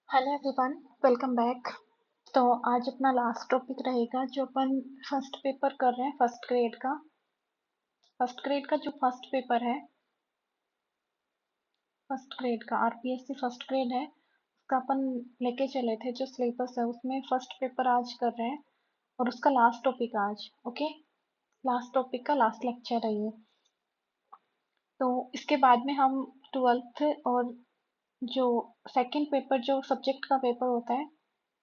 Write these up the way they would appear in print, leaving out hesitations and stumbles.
Hello everyone, welcome back. तो आज अपना लास्ट टॉपिक रहेगा जो अपन फर्स्ट पेपर कर रहे हैं, फर्स्ट ग्रेड का जो फर्स्ट पेपर है, फर्स्ट ग्रेड का आरपीएससी फर्स्ट ग्रेड है, उसका अपन लेके चले थे। जो सिलेबस है उसमें फर्स्ट पेपर आज कर रहे हैं और उसका लास्ट टॉपिक आज। ओके, लास्ट टॉपिक का लास्ट लेक्चर है ये। तो इसके बाद में हम ट्वेल्थ और जो सेकंड पेपर, जो सब्जेक्ट का पेपर होता है,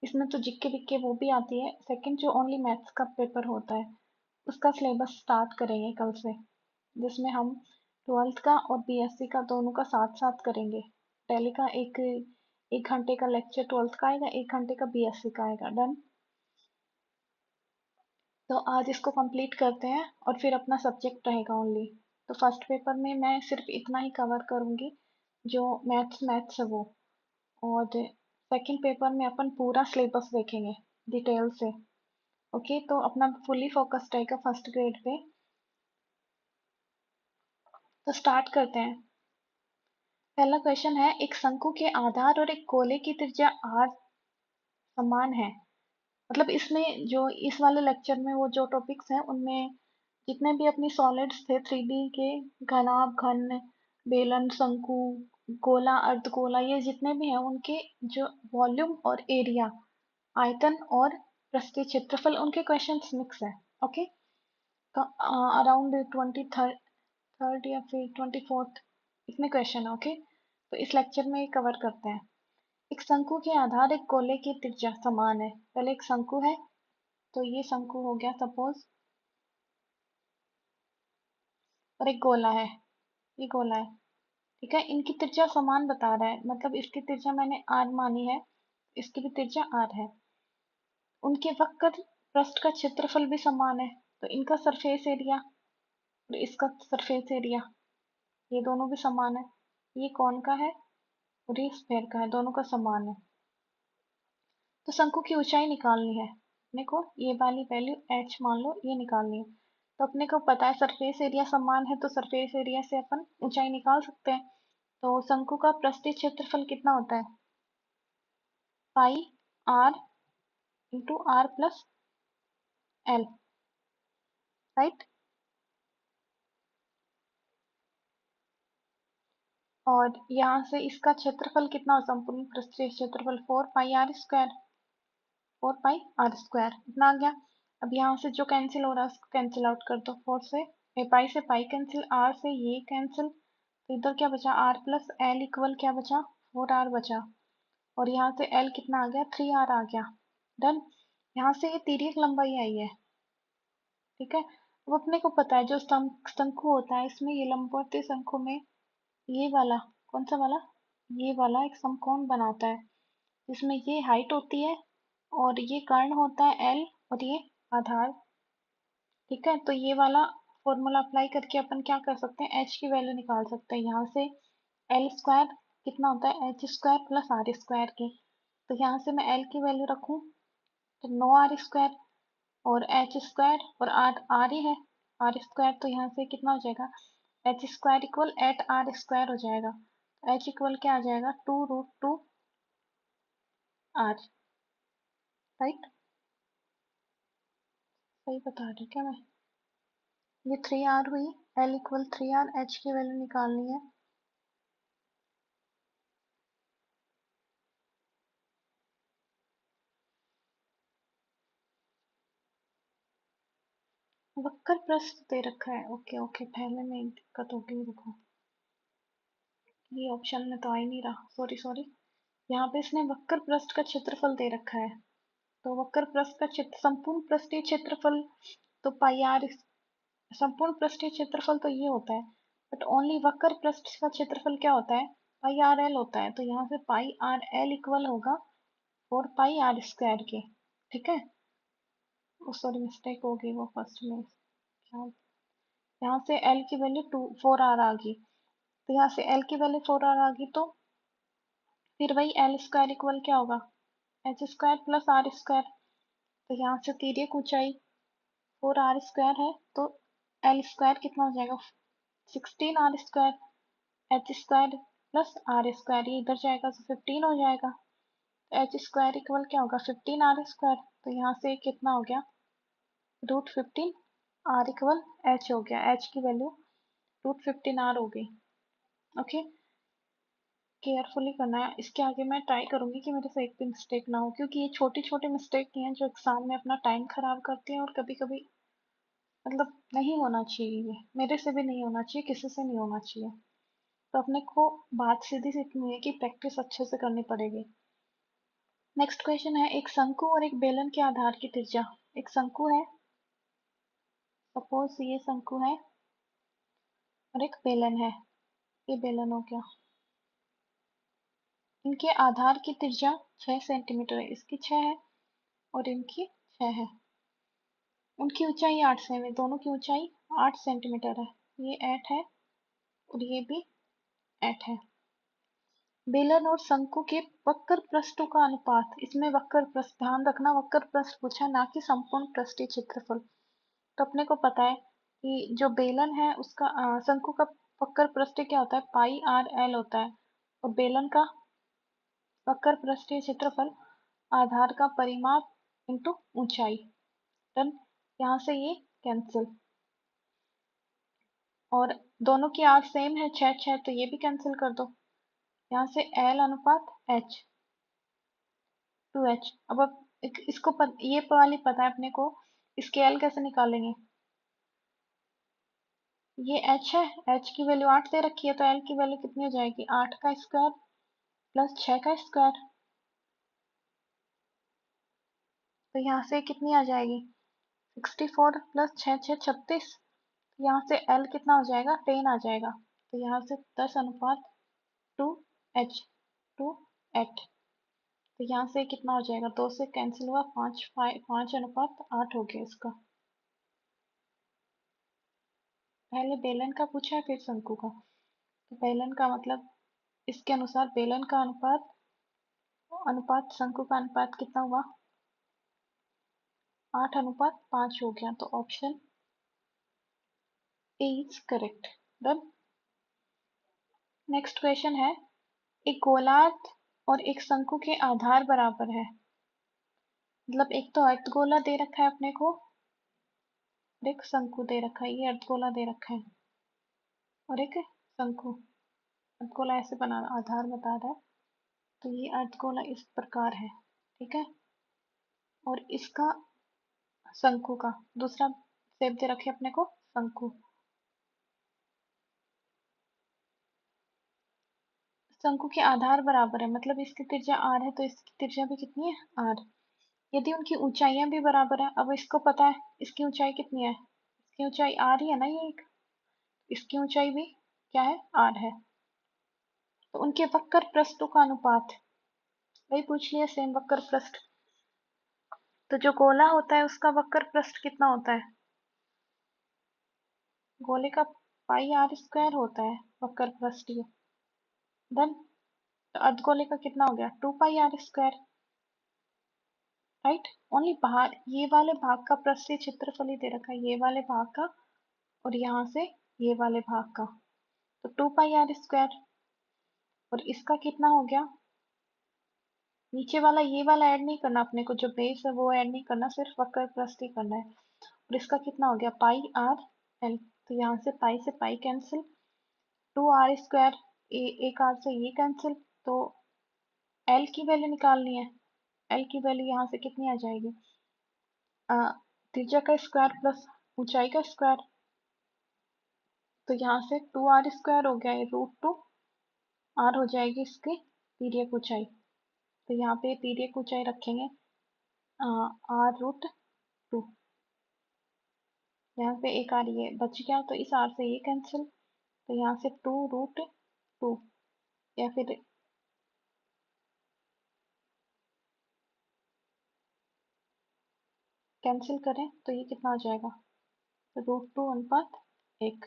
इसमें तो जीके विके वो भी आती है। सेकंड जो ओनली मैथ्स का पेपर होता है, उसका सिलेबस स्टार्ट करेंगे कल से, जिसमें हम ट्वेल्थ का और बीएससी का दोनों का साथ साथ करेंगे। डेली का एक एक घंटे का लेक्चर ट्वेल्थ का आएगा, एक घंटे का बीएससी का आएगा। डन। तो आज इसको कंप्लीट करते हैं और फिर अपना सब्जेक्ट रहेगा ओनली। तो फर्स्ट पेपर में मैं सिर्फ इतना ही कवर करूंगी जो मैथ्स मैथ्स है वो, और सेकंड पेपर में अपन पूरा सिलेबस देखेंगे डिटेल से। ओके, तो अपना फुली फोकस्ड रहेगा फर्स्ट ग्रेड पे। तो स्टार्ट करते हैं। पहला क्वेश्चन है, एक शंकु के आधार और एक गोले की त्रिज्या r समान है। मतलब इसमें जो इस वाले लेक्चर में वो जो टॉपिक्स हैं उनमें जितने भी अपनी सॉलिड्स थे 3D के, घनाभ, घन, बेलन, शंकु, गोला, अर्धगोला, ये जितने भी हैं उनके जो वॉल्यूम और एरिया, आयतन और पृष्ठीय क्षेत्रफल, उनके क्वेश्चंस मिक्स है। ओके, तो अराउंड 23rd या फिर 24th इतने क्वेश्चन है। ओके, तो इस लेक्चर में ये कवर करते हैं। एक शंकु के आधार एक गोले की त्रिज्या समान है। पहले एक शंकु है, तो ये शंकु हो गया सपोज, और एक गोला है, ये गोला है। ठीक है, इनकी त्रिज्या समान बता रहा है, मतलब इसकी त्रिज्या मैंने आर मानी है, इसकी भी त्रिज्या आर है। उनके वक्र पृष्ठ का क्षेत्रफल भी समान है, तो इनका सरफेस एरिया और इसका सरफेस एरिया, ये दोनों भी समान है। ये कौन का है और ये स्फेयर का है, दोनों का समान है। तो शंकु की ऊंचाई निकालनी है अपने को, ये वाली वैल्यू h मान लो, ये निकालनी है। तो अपने को पता है सरफेस एरिया समान है, तो सरफेस एरिया से अपन ऊंचाई निकाल सकते हैं। तो शंकु का पृष्ठीय क्षेत्रफल कितना होता है, pi r into r plus l, right. और यहाँ से इसका क्षेत्रफल कितना हो, संपूर्ण पृष्ठीय क्षेत्रफल 4 pi r square, 4 pi r square इतना आ गया। अब यहाँ से जो कैंसिल हो रहा है उसको कैंसिल आउट कर दो। 4 से पाई कैंसिल, आर से ये कैंसिल, तो इधर क्या बचा, आर प्लस एल इक्वल क्या बचा, 4 आर बचा। और यहाँ से एल कितना आ गया, 3 आर आ गया। डन। यहाँ से ये तिर्यक लंबाई आई है। ठीक है, अब अपने को पता है जो शंकु होता है, इसमें ये लंबवत शंकु में ये वाला, कौन सा वाला, ये वाला एक समकोण बनाता है, जिसमें ये हाइट होती है और ये कर्ण होता है एल, और ये आधार। ठीक है, तो ये वाला फॉर्मूला अप्लाई करके अपन क्या कर सकते हैं, एच की वैल्यू निकाल सकते हैं। यहाँ से एल स्क्वायर कितना होता है, H square plus R square की। तो यहाँ से मैं एल की वैल्यू रखूँ तो 9 r स्क्वायर, और एच स्क्वायर और आर आर ही है, आर स्क्वायर, तो यहाँ से कितना हो जाएगा, H square equal 8 r square हो जाएगा। एच इक्वल क्या आ जाएगा, 2√2 r, राइट। सही बता रही क्या मैं, ये 3 r हुई, एल इक्वल 3 r, एच की वैल्यू निकालनी है। वक्र प्रस्थ दे रखा है, ओके ओके, पहले में एक दिक्कत होगी, देखो ये ऑप्शन में तो आ ही नहीं रहा, सॉरी सॉरी। यहाँ पे इसने वक्र पृष्ठ का क्षेत्रफल दे रखा है, तो वक्र पृष्ठ का क्षेत्र, संपूर्ण पृष्ठीय क्षेत्रफल तो पाई आर, संपूर्ण पृष्ठीय क्षेत्रफल तो ये होता है, बट ओनली वक्र पृष्ठ का क्षेत्रफल क्या होता है, पाई आर एल होता है। तो यहाँ से पाई आर एल इक्वल होगा 4 पाई आर स्क्वायर के। ठीक है, सॉरी मिस्टेक हो गई वो फर्स्ट में, क्या, यहाँ से एल की वैल्यू 4 r आ गई, तो यहाँ से एल की वैल्यू 4 r आ गई, तो फिर वही एल स्क्वायर इक्वल क्या होगा, H square plus R square. तो यहाँ से तिर्यक ऊंचाई 4 r स्क्वायर है, तो एल स्क्वायर कितना हो जाएगा, 16 r square, H square plus R square, ये इधर जाएगा तो 15 हो जाएगा। एच स्क्वायर इक्वल क्या होगा 15r²। तो यहाँ से कितना हो गया √15r इक्वल एच हो गया। एच की वैल्यू √15r हो गई। ओके, केयरफुली करना है। इसके आगे मैं ट्राई करूंगी कि मेरे से एक भी मिस्टेक ना हो, क्योंकि ये छोटी छोटी मिस्टेक ही हैं जो एग्जाम में अपना टाइम खराब करती हैं, और कभी कभी मतलब नहीं होना चाहिए। ये मेरे से भी नहीं होना चाहिए, किसी से नहीं होना चाहिए। तो अपने को बात सीधी सी इतनी है कि प्रैक्टिस अच्छे से करनी पड़ेगी। नेक्स्ट क्वेश्चन है, एक शंकु और एक बेलन के आधार की त्रिज्या। एक शंकु है, सपोज ये शंकु है और एक बेलन है, ये बेलन हो गया। इनके आधार की त्रिज्या 6 सेंटीमीटर है, इसकी 6 है और इनकी 6 है। उनकी ऊंचाई 8 सेमी, दोनों की ऊंचाई 8 सेंटीमीटर है। ये 8 है और ये भी 8 है। बेलन और शंकु के वक्र पृष्ठों का अनुपात। इसमें वक्र पृष्ठ, ध्यान रखना वक्र पृष्ठ पूछा, ना कि संपूर्ण पृष्ठीय क्षेत्रफल। तो अपने को पता है कि जो बेलन है उसका शंकु का वक्र पृष्ठ क्या होता है, पाई आर एल होता है, और बेलन का वक्र पृष्ठीय क्षेत्रफल आधार का परिमाप इंटू ऊंचाई। डन। यहाँ से ये कैंसिल, और दोनों की आर सेम है 6 6, तो ये भी कैंसिल कर दो। यहाँ से एल अनुपात एच 2h। अब ये वाली पता है अपने को, इसके एल कैसे निकालेंगे। ये h है, h की वैल्यू 8 दे रखी है, तो l की वैल्यू कितनी हो जाएगी 8 का स्क्वायर प्लस 6 का स्क्वायर। तो यहाँ से कितनी आ जाएगी 64 प्लस 6 6 36। यहाँ से l कितना हो जाएगा 10 आ जाएगा। तो यहाँ से 10 अनुपात 2h 2h। तो यहाँ से कितना हो जाएगा, 2 से कैंसिल हुआ, 5 अनुपात 8 हो गया इसका। पहले बेलन का पूछा है फिर शंकु का। तो बेलन का मतलब इसके अनुसार बेलन का अनुपात अनुपात शंकु का अनुपात कितना हुआ 8 अनुपात 5 हो गया। तो option A is correct. Done. Next question है, एक गोलार्ध और एक शंकु के आधार बराबर है। मतलब एक तो अर्धगोला दे रखा है अपने को और एक शंकु दे रखा है। ये अर्धगोला दे रखा है और एक शंकु। अर्धगोला ऐसे बनाना, आधार बता रहा है। तो ये अर्धगोला इस प्रकार है, ठीक है। और इसका शंकु का दूसरा शेप दे रखे अपने को शंकु। शंकु के आधार बराबर है, मतलब इसकी त्रिज्या r है, तो इसकी त्रिज्या भी कितनी है r। यदि उनकी ऊंचाइयां भी बराबर है, अब इसको पता है इसकी ऊंचाई कितनी है, इसकी ऊंचाई r ही है ना, ये एक, इसकी ऊंचाई भी क्या है r है। तो उनके वक्र पृष्ठों का अनुपात, वही पूछ लिया सेम वक्र पृष्ठ। तो जो गोला होता है उसका वक्र पृष्ठ कितना होता है, गोले का पाई आर स्क्वायर होता है वक्र पृष्ठ। देन तो अर्धगोले का कितना हो गया 2 पाई आर स्क्वायर, राइट। ओनली बाहर ये वाले भाग का पृष्ठीय क्षेत्रफल ही दे रखा है, ये वाले भाग का और यहाँ से ये वाले भाग का। तो 2 पाई आर स्क्वायर, और इसका कितना हो गया, नीचे वाला ये वाला ऐड नहीं करना अपने को, जो बेस है वो ऐड नहीं करना, सिर्फ वक्र पृष्ठ ही करना है। और इसका कितना हो गया पाई आर एल। तो यहाँ से पाई कैंसिल, 2r², एक आर से ये कैंसिल। तो एल की वैल्यू निकालनी है, एल की वैल्यू यहाँ से कितनी आ जाएगी, त्रिज्या का स्क्वायर प्लस ऊंचाई का स्क्वायर। तो यहाँ से 2r² हो गया, ये √2 r हो जाएगी इसकी तिर्यक ऊंचाई। तो यहाँ पे तिर्यक ऊंचाई रखेंगे r√2। यहाँ पे एक आर ये बच गया, तो इस आर से ये कैंसिल। तो यहाँ से 2√2, या फिर कैंसिल करें तो ये कितना हो जाएगा √2 अनुपात 1।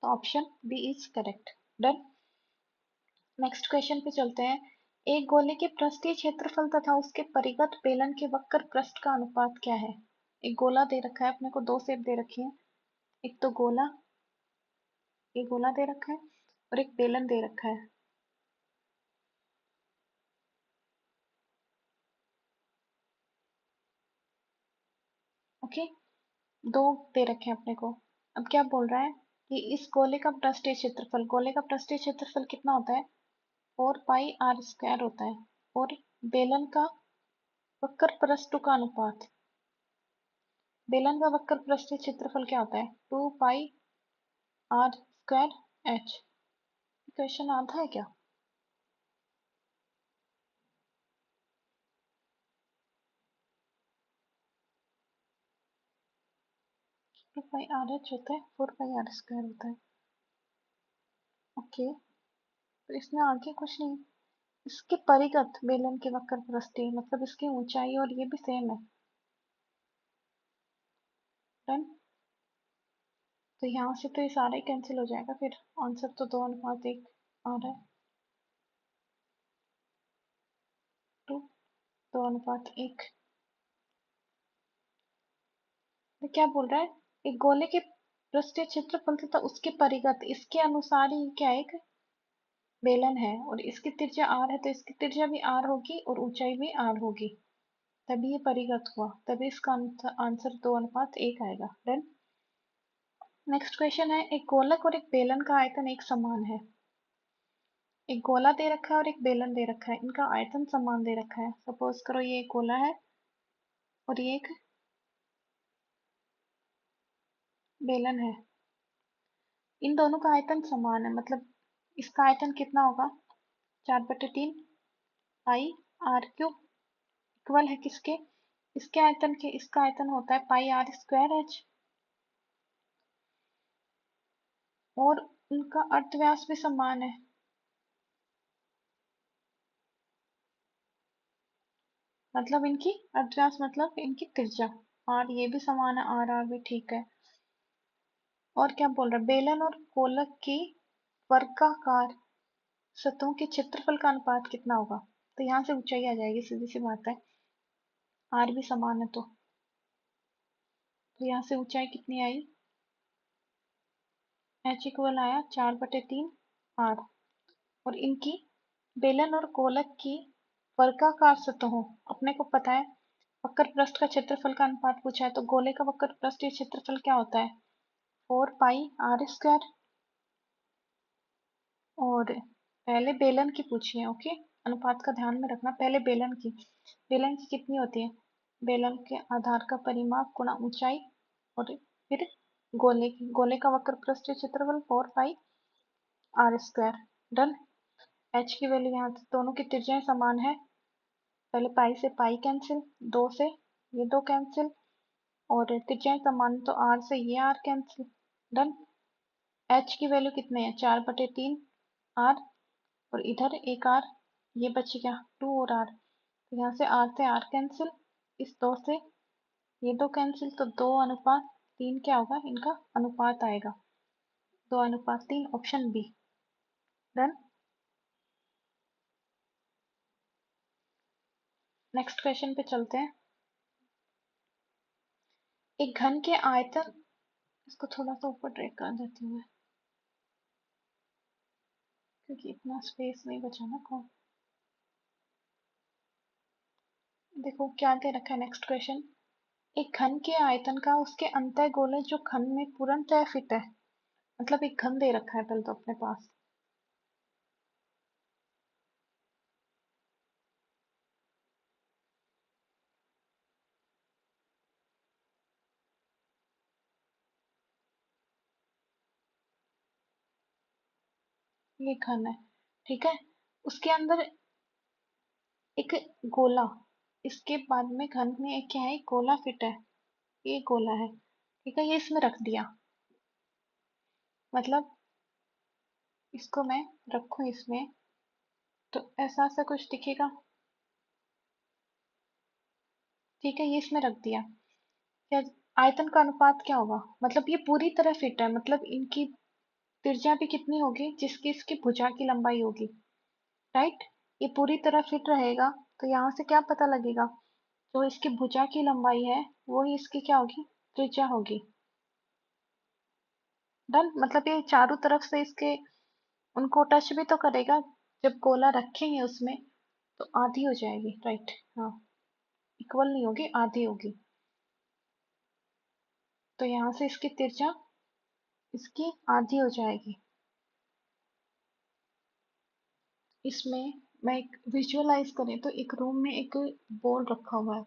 तो option B is correct. Done. Next question पे चलते हैं, एक गोले के पृष्ठीय क्षेत्रफल तथा उसके परिगत बेलन के वक्र पृष्ठ का अनुपात क्या है। एक गोला दे रखा है अपने को, दो शेप दे रखी है, एक तो गोला, एक गोला दे रखा है और एक बेलन दे रखा है। ओके, दो दे रखे हैं अपने को। अब क्या बोल रहा है कि इस गोले का पृष्ठीय क्षेत्रफल, गोले का पृष्ठीय क्षेत्रफल कितना होता है, 4πr² होता है। और बेलन का वक्र प्रस्थों का अनुपात, बेलन का वक्र पृष्ठीय क्षेत्रफल क्या होता है, 2πr²h। क्वेश्चन आता है क्या? 2πrh होता है, 4πr² होता है। ओके, तो इसमें आगे कुछ नहीं। इसके परिगत बेलन के वक्र प्रस्थीय मतलब इसकी ऊंचाई और ये भी सेम है। डन। तो यहाँ से तो ये सारा ही कैंसिल हो जाएगा, फिर आंसर तो 2:1 आ रहा है। 2:1। तो क्या बोल रहा है, एक गोले के पृष्ठीय क्षेत्रफल तथा उसके परिगत इसके अनुसार ही क्या है, एक बेलन है और इसकी त्रिज्या r है, तो इसकी त्रिज्या भी r होगी और ऊंचाई भी r होगी, तभी ये परिगत हुआ, तभी इसका आंसर 2:1 आएगा। डन। नेक्स्ट क्वेश्चन है, एक गोलक और एक बेलन का आयतन एक समान है। एक गोला दे रखा है और एक बेलन दे रखा है, इनका आयतन समान दे रखा है। सपोज करो ये एक गोला है और ये एक बेलन है, इन दोनों का आयतन समान है, मतलब इसका आयतन कितना होगा, 4/3 पाई r³ इक्वल है किसके, इसके आयतन के। इसका आयतन होता है πr²h और उनका अर्धव्यास भी समान है। मतलब इनकी अर्धव्यास मतलब इनकी त्रिज्या, और ये भी समान है, r भी ठीक है। और क्या बोल रहा है, बेलन और गोलक की वर्गाकार सतहों के क्षेत्रफल का अनुपात कितना होगा। तो यहाँ से ऊंचाई आ जाएगी, सीधी सी बात है, r भी समान है तो यहाँ से ऊंचाई कितनी आई, h इक्वल आया 4/3 r। और इनकी बेलन और गोलक की वर्गाकार सतहों, अपने को पता है वक्र पृष्ठ का क्षेत्रफल का अनुपात पूछा है, तो गोले का वक्र पृष्ठीय क्षेत्रफल क्या होता है, 4πr²। और पहले बेलन की पूछी है, ओके, अनुपात का ध्यान में रखना, पहले बेलन की। बेलन की कितनी होती है, बेलन के आधार का परिमाप गुणा ऊंचाई और फिर गोले की, गोले का वक्र पृष्ठीय क्षेत्रफल 4πr²। डन। h की वैल्यू यहाँ दोनों की त्रिज्याएं समान है, पहले पाई से पाई कैंसिल, दो से ये दो कैंसिल, और त्रिज्याएं समान तो r से ये r कैंसिल। डन। h की वैल्यू कितने है, 4/3 r और इधर एक r, ये बच गया 2 और r, तो यहाँ से r कैंसिल, इस दो से ये दो कैंसिल, तो 2:3 क्या होगा, इनका अनुपात आएगा 2:3, option B. Done. Next question पे चलते हैं। एक घन के आयतन, इसको थोड़ा सा ऊपर ड्रैग कर देती हूँ मैं, क्योंकि इतना स्पेस नहीं बचा ना। कौन देखो क्या दे रखा है, नेक्स्ट क्वेश्चन, एक घन के आयतन का उसके अंतः गोले जो घन में पूर्णतः फिट है, मतलब एक घन दे रखा है पहले तो अपने पास, ये घन है, ठीक है, उसके अंदर एक गोला, इसके बाद में घन में एक क्या है, एक गोला फिट है, ये गोला है, ठीक है, ये इसमें रख दिया, मतलब इसको मैं रखूं इसमें, तो ऐसा सा कुछ दिखेगा, ठीक है, ये इसमें रख दिया। क्या आयतन का अनुपात क्या होगा, मतलब ये पूरी तरह फिट है, मतलब इनकी त्रिज्या भी कितनी होगी, जिसकी इसकी भुजा की लंबाई होगी, राइट, ये पूरी तरह फिट रहेगा, तो यहाँ से क्या पता लगेगा, जो इसकी भुजा की लंबाई है वो ही इसकी क्या होगी, त्रिज्या होगी। डन। मतलब ये चारों तरफ से इसके उनको टच भी तो करेगा, जब गोला रखेंगे उसमें तो आधी हो जाएगी, राइट, हाँ, इक्वल नहीं होगी, आधी होगी। तो यहाँ से इसकी त्रिज्या इसकी आधी हो जाएगी। इसमें मैं एक विजुअलाइज करें तो एक रूम में एक बॉल रखा हुआ है,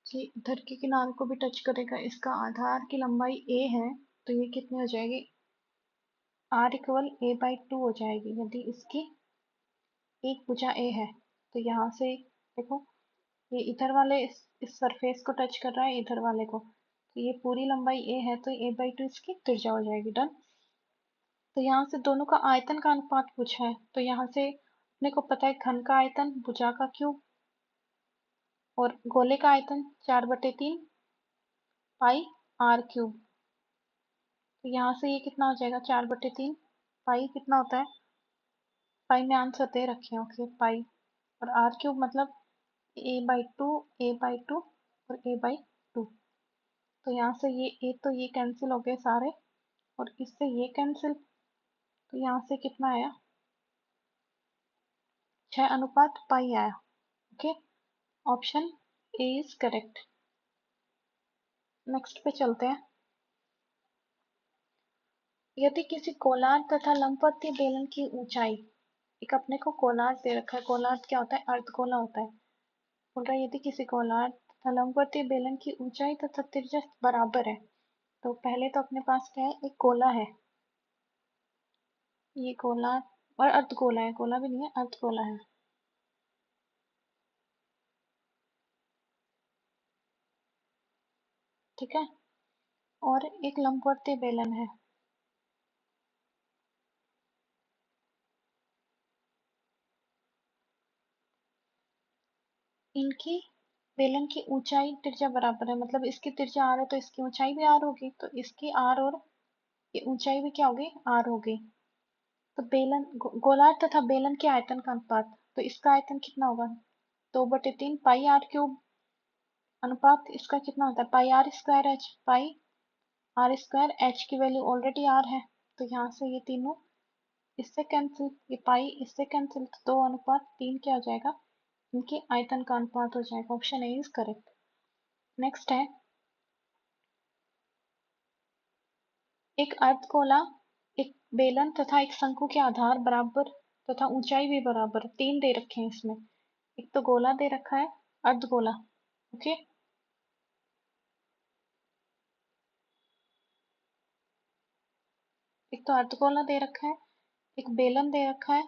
ये इधर के किनारे को भी टच करेगा। इसका आधार की लंबाई a है, तो ये कितनी हो जाएगी, r इक्वल a/2 हो जाएगी यदि इसकी एक भुजा a है। तो यहाँ से देखो, ये इधर वाले इस सरफेस को टच कर रहा है, इधर वाले को, तो ये पूरी लंबाई a है, तो a/2 इसकी त्रिज्या हो जाएगी। डन। तो यहाँ से दोनों का आयतन का अनुपात पूछा है, तो यहाँ से अपने को पता है घन का आयतन भुजा का क्यूब और गोले का आयतन 4/3 पाई r क्यूब। तो यहाँ से ये कितना हो जाएगा, 4/3 पाई कितना होता है, पाई में आंसर दे रखे हैं, ओके पाई, और r क्यूब मतलब a/2 a/2 और a/2। तो यहाँ से ये कैंसिल हो गए सारे, और इससे ये कैंसिल, तो यहाँ से कितना आया, 6:पाई आया। Okay, option A is correct. Next पे चलते हैं। यदि किसी गोलार्ध तथा लंबवर्तीय बेलन की ऊंचाई, एक अपने को गोलार्ध दे रखा है, गोलार्ध क्या होता है, अर्धगोला होता है। बोल रहा है यदि किसी गोलार्ध तथा लंबवर्तीय बेलन की ऊंचाई तथा त्रिज्या बराबर है, तो पहले तो अपने पास क्या है, एक गोला है, ये गोला और अर्धगोला है, गोला भी नहीं है, अर्धगोला है। ठीक है, और एक लंबवर्तीय बेलन है। इनकी बेलन की ऊंचाई त्रिज्या बराबर है, मतलब इसकी त्रिज्या r है तो इसकी ऊंचाई भी r होगी, तो इसकी r और ये ऊंचाई भी क्या होगी, r होगी। तो बेलन गोलार्ध तथा बेलन के आयतन का अनुपात, तो इसका आयतन कितना होगा, 2/3 पाई r क्यूब, अनुपात इसका कितना होता है, पाई r स्क्वायर एच, पाई r स्क्वायर एच की वैल्यू ऑलरेडी r है, तो यहाँ से ये तीनों इससे कैंसिल, ये पाई इससे कैंसिल, तो 2:3 क्या हो जाएगा, इनके आयतन का अनुपात हो जाएगा। Option A is correct. Next है, एक अर्धगोला, एक बेलन तथा एक शंकु के आधार बराबर तथा ऊंचाई भी बराबर, तीन दे रखे हैं इसमें। एक तो गोला दे रखा है, अर्धगोला, ओके, एक तो अर्धगोला दे रखा है, एक बेलन दे रखा है,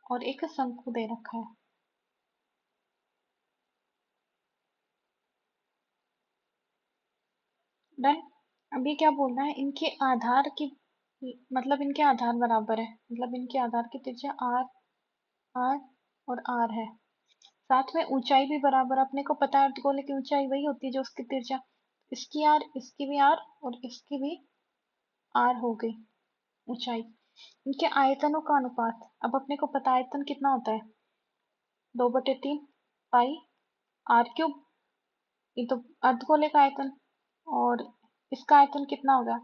और एक शंकु दे रखा है। डन। अभी क्या बोलना है, इनके आधार की, मतलब इनके आधार बराबर है, मतलब इनके आधार की त्रिज्या आर, आर और आर है, साथ में ऊंचाई भी बराबर, अपने को पता है अर्धगोले की ऊंचाई वही होती है जो उसकी त्रिज्या, इसकी आर, इसकी भी आर और इसकी भी आर हो गई ऊंचाई। इनके आयतनों का अनुपात, अब अपने को पता आयतन कितना होता है, 2/3 पाई आर क्यूब, ये तो अर्धगोले का आयतन, और इसका आयतन कितना होगा,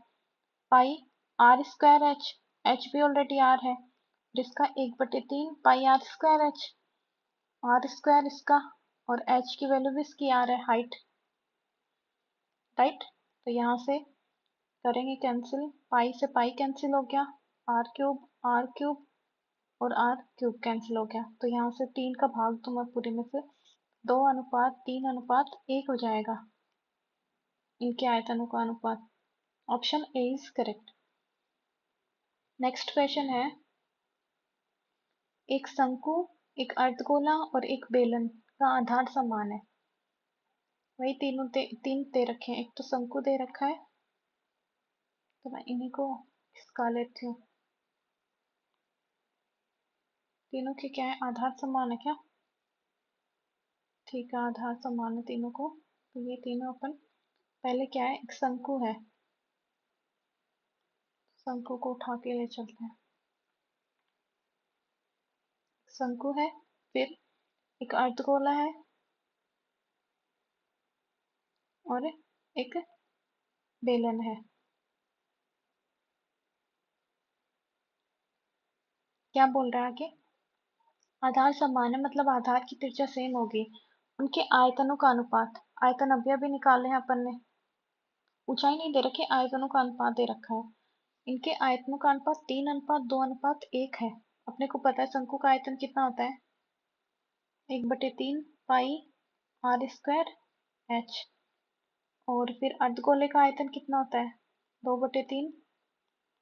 pi r square h, h भी ऑलरेडी आर है, और इसका 1/3 pi r square h, r square इसका, और एच की वैल्यू भी इसकी आर है, हाइट, राइट। तो यहाँ से करेंगे कैंसिल, पाई से पाई कैंसिल हो गया, आर क्यूब और आर क्यूब कैंसिल हो गया, तो यहाँ से 3 का भाग दूंगा पूरे में से, 2:3:1 हो जाएगा इनके आयतनों का अनुपात। Option A is correct. Next question है, एक शंकु, एक अर्धगोला और एक बेलन का आधार समान है, वही तीन दे रखे हैं, एक तो शंकु दे रखा है, तो मैं इन्हीं को खिसका लेती हूँ। तीनों के क्या है, आधार समान है क्या, ठीक है, आधार समान है तीनों को, तो ये तीनों अपन, पहले क्या है, एक शंकु है, शंकु को उठा के ले चलते हैं, शंकु है, फिर एक अर्धगोला है, और एक बेलन है। क्या बोल रहा है आगे, आधार समान है मतलब आधार की त्रिज्या सेम होगी। उनके आयतनों का अनुपात, आयतन अभी अभी निकाले हैं अपन ने, ऊंचाई नहीं दे रखी, आयतनों का अनुपात दे रखा है। इनके आयतनों का अनुपात 3:2:1 है। अपने को पता है शंकु का आयतन कितना होता है, 1/3 पाई आर स्क्वायर एच। और फिर अर्धगोले का आयतन कितना होता है, 2/3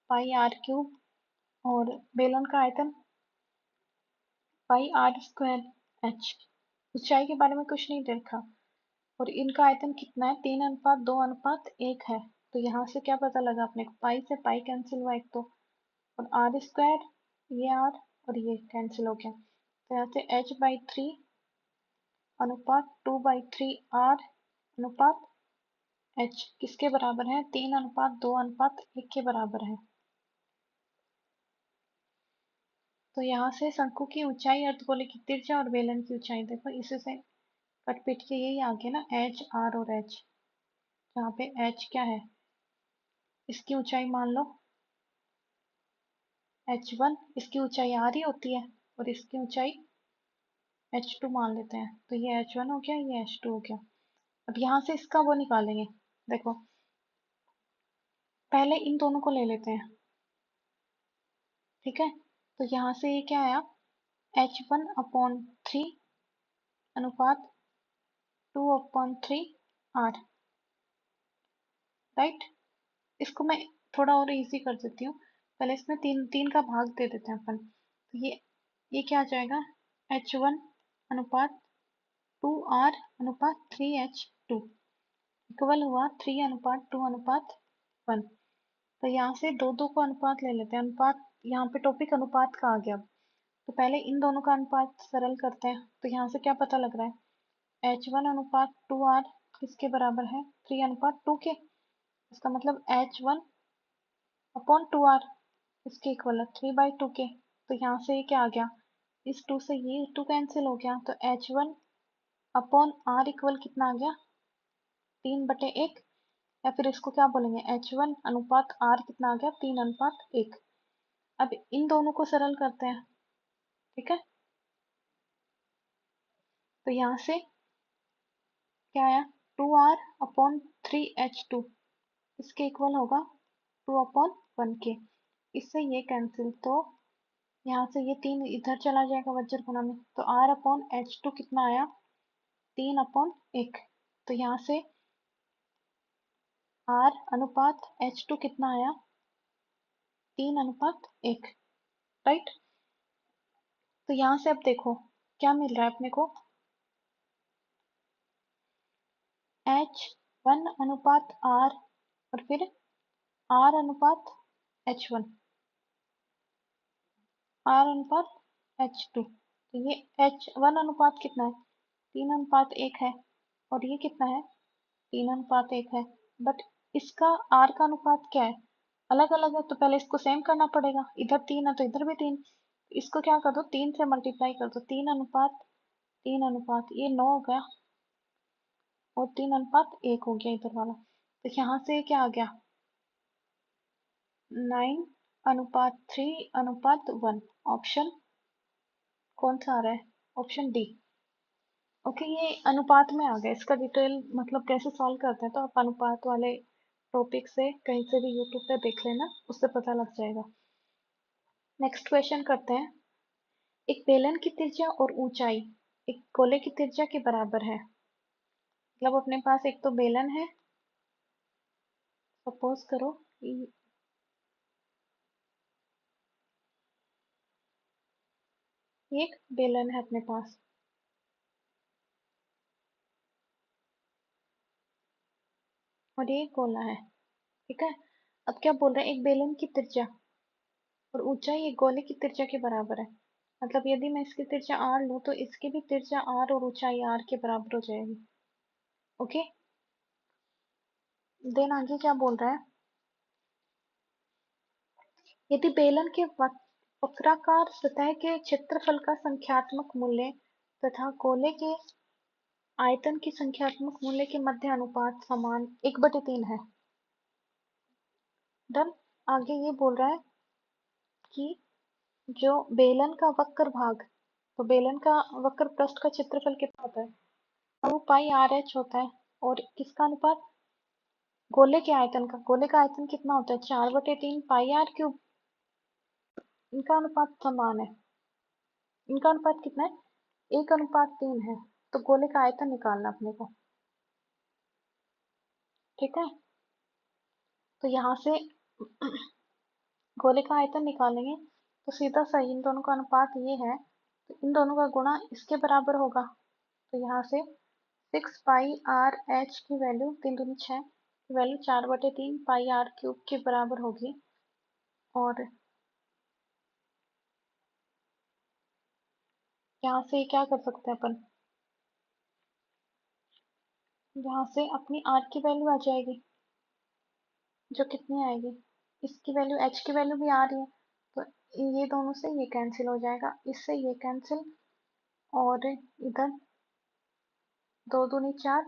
पाई आर क्यूब। और बेलन का आयतन पाई आर स्क्वायर एच। ऊंचाई के बारे में कुछ नहीं दे रखा। और इनका आयतन कितना है, 3:2:1 है। तो यहाँ से क्या पता लगा अपने को, पाई से पाई कैंसिल हुआ एक तो, और आर स्क्वायर, ये आर और ये कैंसिल हो गया। तो यहाँ से h/3 अनुपात 2/3 आर अनुपात h किसके बराबर है, 3:2:1 के बराबर है। तो यहाँ से शंकु की ऊंचाई, अर्धगोले की त्रिज्या और बेलन की ऊंचाई, देखो इसी से कट पिट के यही आ गया ना, एच आर और एच। यहाँ पे एच क्या है, इसकी ऊंचाई मान लो h1, इसकी ऊंचाई आर ही होती है, और इसकी ऊंचाई h2 मान लेते हैं। तो ये h1 हो गया, ये h2 हो गया। अब यहाँ से इसका वो निकालेंगे, देखो पहले इन दोनों को ले लेते हैं, ठीक है। तो यहाँ से ये क्या आया, h1/3 अनुपात 2/3 आर, राइट। इसको मैं थोड़ा और इजी कर देती हूँ, पहले इसमें तीन तीन का भाग दे देते हैं अपन। तो ये क्या आ जाएगा, h1 अनुपात 2r अनुपात 3h2 इक्वल हुआ 3:2:1। तो यहाँ से दो दो को अनुपात ले लेते हैं, अनुपात यहाँ पे टॉपिक अनुपात का आ गया। तो पहले इन दोनों का अनुपात सरल करते हैं। तो यहाँ से क्या पता लग रहा है, h1/2r किसके बराबर है, 3:2 के। इसका मतलब h1/2r इसके इक्वल है 3/2 के। तो यहाँ से ये क्या आ गया, इस 2 से ये 2 कैंसिल हो गया। तो h1/r इक्वल कितना आ गया, 3/1। या फिर इसको क्या बोलेंगे, h1/r कितना आ गया, 3:1। अब इन दोनों को सरल करते हैं, ठीक है। तो यहाँ से क्या आया, 2r/3h2 इसके इक्वल होगा 2/1 के। इससे ये कैंसिल, तो यहाँ से ये 3 इधर चला जाएगा वज्र गुना में। तो r/h2 कितना आया, 3/1। तो यहाँ से r अनुपात h2 कितना आया, 3:1, राइट। तो यहाँ से अब देखो क्या मिल रहा है अपने को, h1/r और फिर r/h1, r/h2। तो ये h1 अनुपात कितना है, 3:1 है, और ये कितना है, 3:1 है। बट इसका r का अनुपात क्या है, अलग अलग है। तो पहले इसको सेम करना पड़ेगा, इधर 3 है तो इधर भी 3। इसको क्या कर दो, 3 से मल्टीप्लाई कर दो, 3:3 ये 9 हो गया, और 3:1 हो गया इधर वाला। तो यहाँ से क्या आ गया, 9:3:1। ऑप्शन कौन सा आ रहा है, ऑप्शन डी। ओके, ये अनुपात में आ गया। इसका डिटेल मतलब कैसे सॉल्व करते हैं, तो आप अनुपात वाले टॉपिक से कहीं से भी यूट्यूब पे देख लेना, उससे पता लग जाएगा। नेक्स्ट क्वेश्चन करते हैं। एक बेलन की त्रिज्या और ऊंचाई एक गोले की त्रिज्या के बराबर है। मतलब अपने पास एक तो बेलन है, सपोज करो ये एक बेलन है अपने पास, और ये एक गोला है, ठीक है। अब क्या बोल रहे हैं, एक बेलन की त्रिज्या और ऊंचाई एक गोले की त्रिज्या के बराबर है। मतलब यदि मैं इसकी त्रिज्या r लूं तो इसकी भी त्रिज्या r और ऊंचाई r के बराबर हो जाएगी। ओके, देन आगे क्या बोल रहा है, यदि बेलन के वक्राकार सतह के क्षेत्रफल का संख्यात्मक मूल्य तथा गोले के आयतन की संख्यात्मक मूल्य के मध्य अनुपात समान 1/3 है। डन। आगे ये बोल रहा है कि जो बेलन का वक्र भाग तो बेलन का वक्र पृष्ठ का क्षेत्रफल कितना होता है? 2 पाई r h होता है। और किसका अनुपात? गोले के आयतन का। गोले का आयतन कितना होता है? 4/3 पाई r क्यूब। इनका अनुपात समान है। इनका अनुपात कितना है? 1:3 है। तो गोले का आयतन निकालना अपने को। ठीक है, तो यहाँ से गोले का आयतन निकालेंगे तो सीधा सा इन दोनों का अनुपात ये है, तो इन दोनों का गुणा इसके बराबर होगा। तो यहाँ से 6 पाई r h की वैल्यू 3×6 की वैल्यू 4/3 पाई r क्यूब के बराबर होगी। और यहाँ से क्या कर सकते हैं अपन? यहाँ से अपनी r की वैल्यू आ जाएगी, जो कितनी आएगी? इसकी वैल्यू, h की वैल्यू भी आ रही है, तो ये दोनों से ये कैंसिल हो जाएगा, इससे ये कैंसिल। और इधर 2×2 = 4,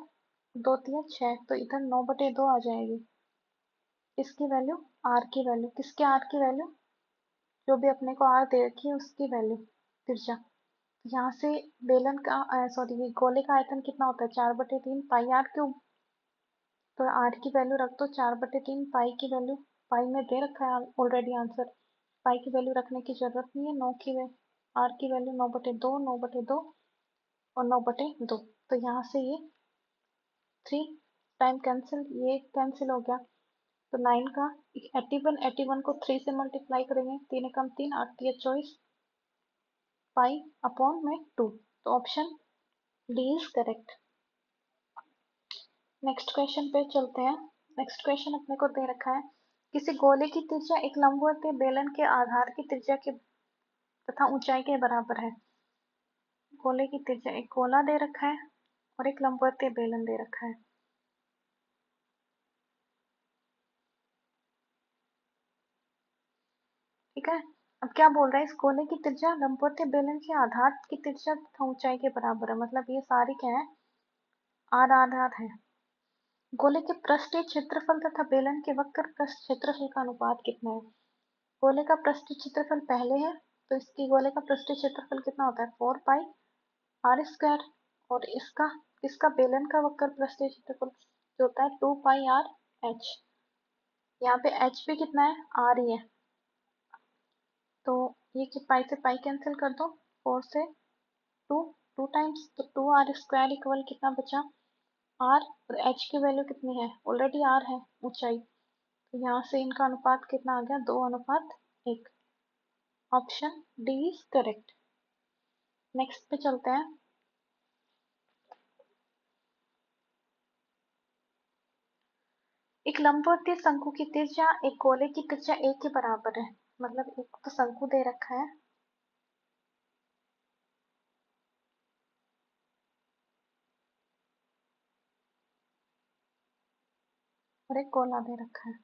2×3 = 6, तो इधर 9/2 आ जाएगी। इसकी वैल्यू, r की वैल्यू, किसके r की वैल्यू? जो भी अपने को r दे रखी है उसकी वैल्यू, त्रिज्या। यहाँ से बेलन का सॉरी ये गोले का आयतन कितना होता है? 4/3 पाई r क्यूब। तो r की वैल्यू रख दो 4/3 पाई की वैल्यू, पाई में दे रखा है ऑलरेडी आंसर, पाई की वैल्यू रखने की जरूरत नहीं है। r की वैल्यू 9/2, 9/2 और 9/2। तो यहाँ से ये 3 टाइम कैंसिल, ये कैंसिल हो गया। तो 9 का 81 को 3 से मल्टीप्लाई करेंगे, 3 × 3 = 8 × 24 पाई/2। तो option D is correct. Next question पे चलते हैं। नेक्स्ट क्वेश्चन अपने को दे रखा है, किसी गोले की त्रिज्या एक लंबवत बेलन के आधार की त्रिज्या के तथा ऊंचाई के बराबर है। गोले की त्रिज्या, एक गोला दे रखा है और एक लंबवत बेलन दे रखा है। ठीक है, अब क्या बोल रहा है? इस गोले की त्रिज्या लंबवत बेलन के आधार की त्रिज्या तथा ऊंचाई के बराबर है। मतलब ये सारी क्या है? आर आधार है। गोले के पृष्ठीय क्षेत्रफल तथा बेलन के वक्र पृष्ठ क्षेत्रफल का अनुपात कितना है? गोले का पृष्ठीय क्षेत्रफल पहले है, तो इसकी गोले का पृष्ठीय क्षेत्रफल कितना होता है? 4 पाई r²। और इसका बेलन का वक्र पृष्ठीय क्षेत्रफल जो होता है 2 पाई r h। यहाँ पे h भी कितना है? r ही है। तो ये कि पाई से पाई कैंसिल कर दो, 4 से 2, 2 टाइम्स, तो 2r² इक्वल कितना बचा? r। और h की वैल्यू कितनी है? ऑलरेडी r है ऊंचाई, तो यहाँ से इनका अनुपात कितना आ गया? 2:1। Option D is correct. Next पे चलते हैं। एक लंबवत शंकु की त्रिज्या एक गोले की त्रिज्या a के बराबर है। मतलब एक तो शंकु दे रखा है और एक गोला दे रखा है।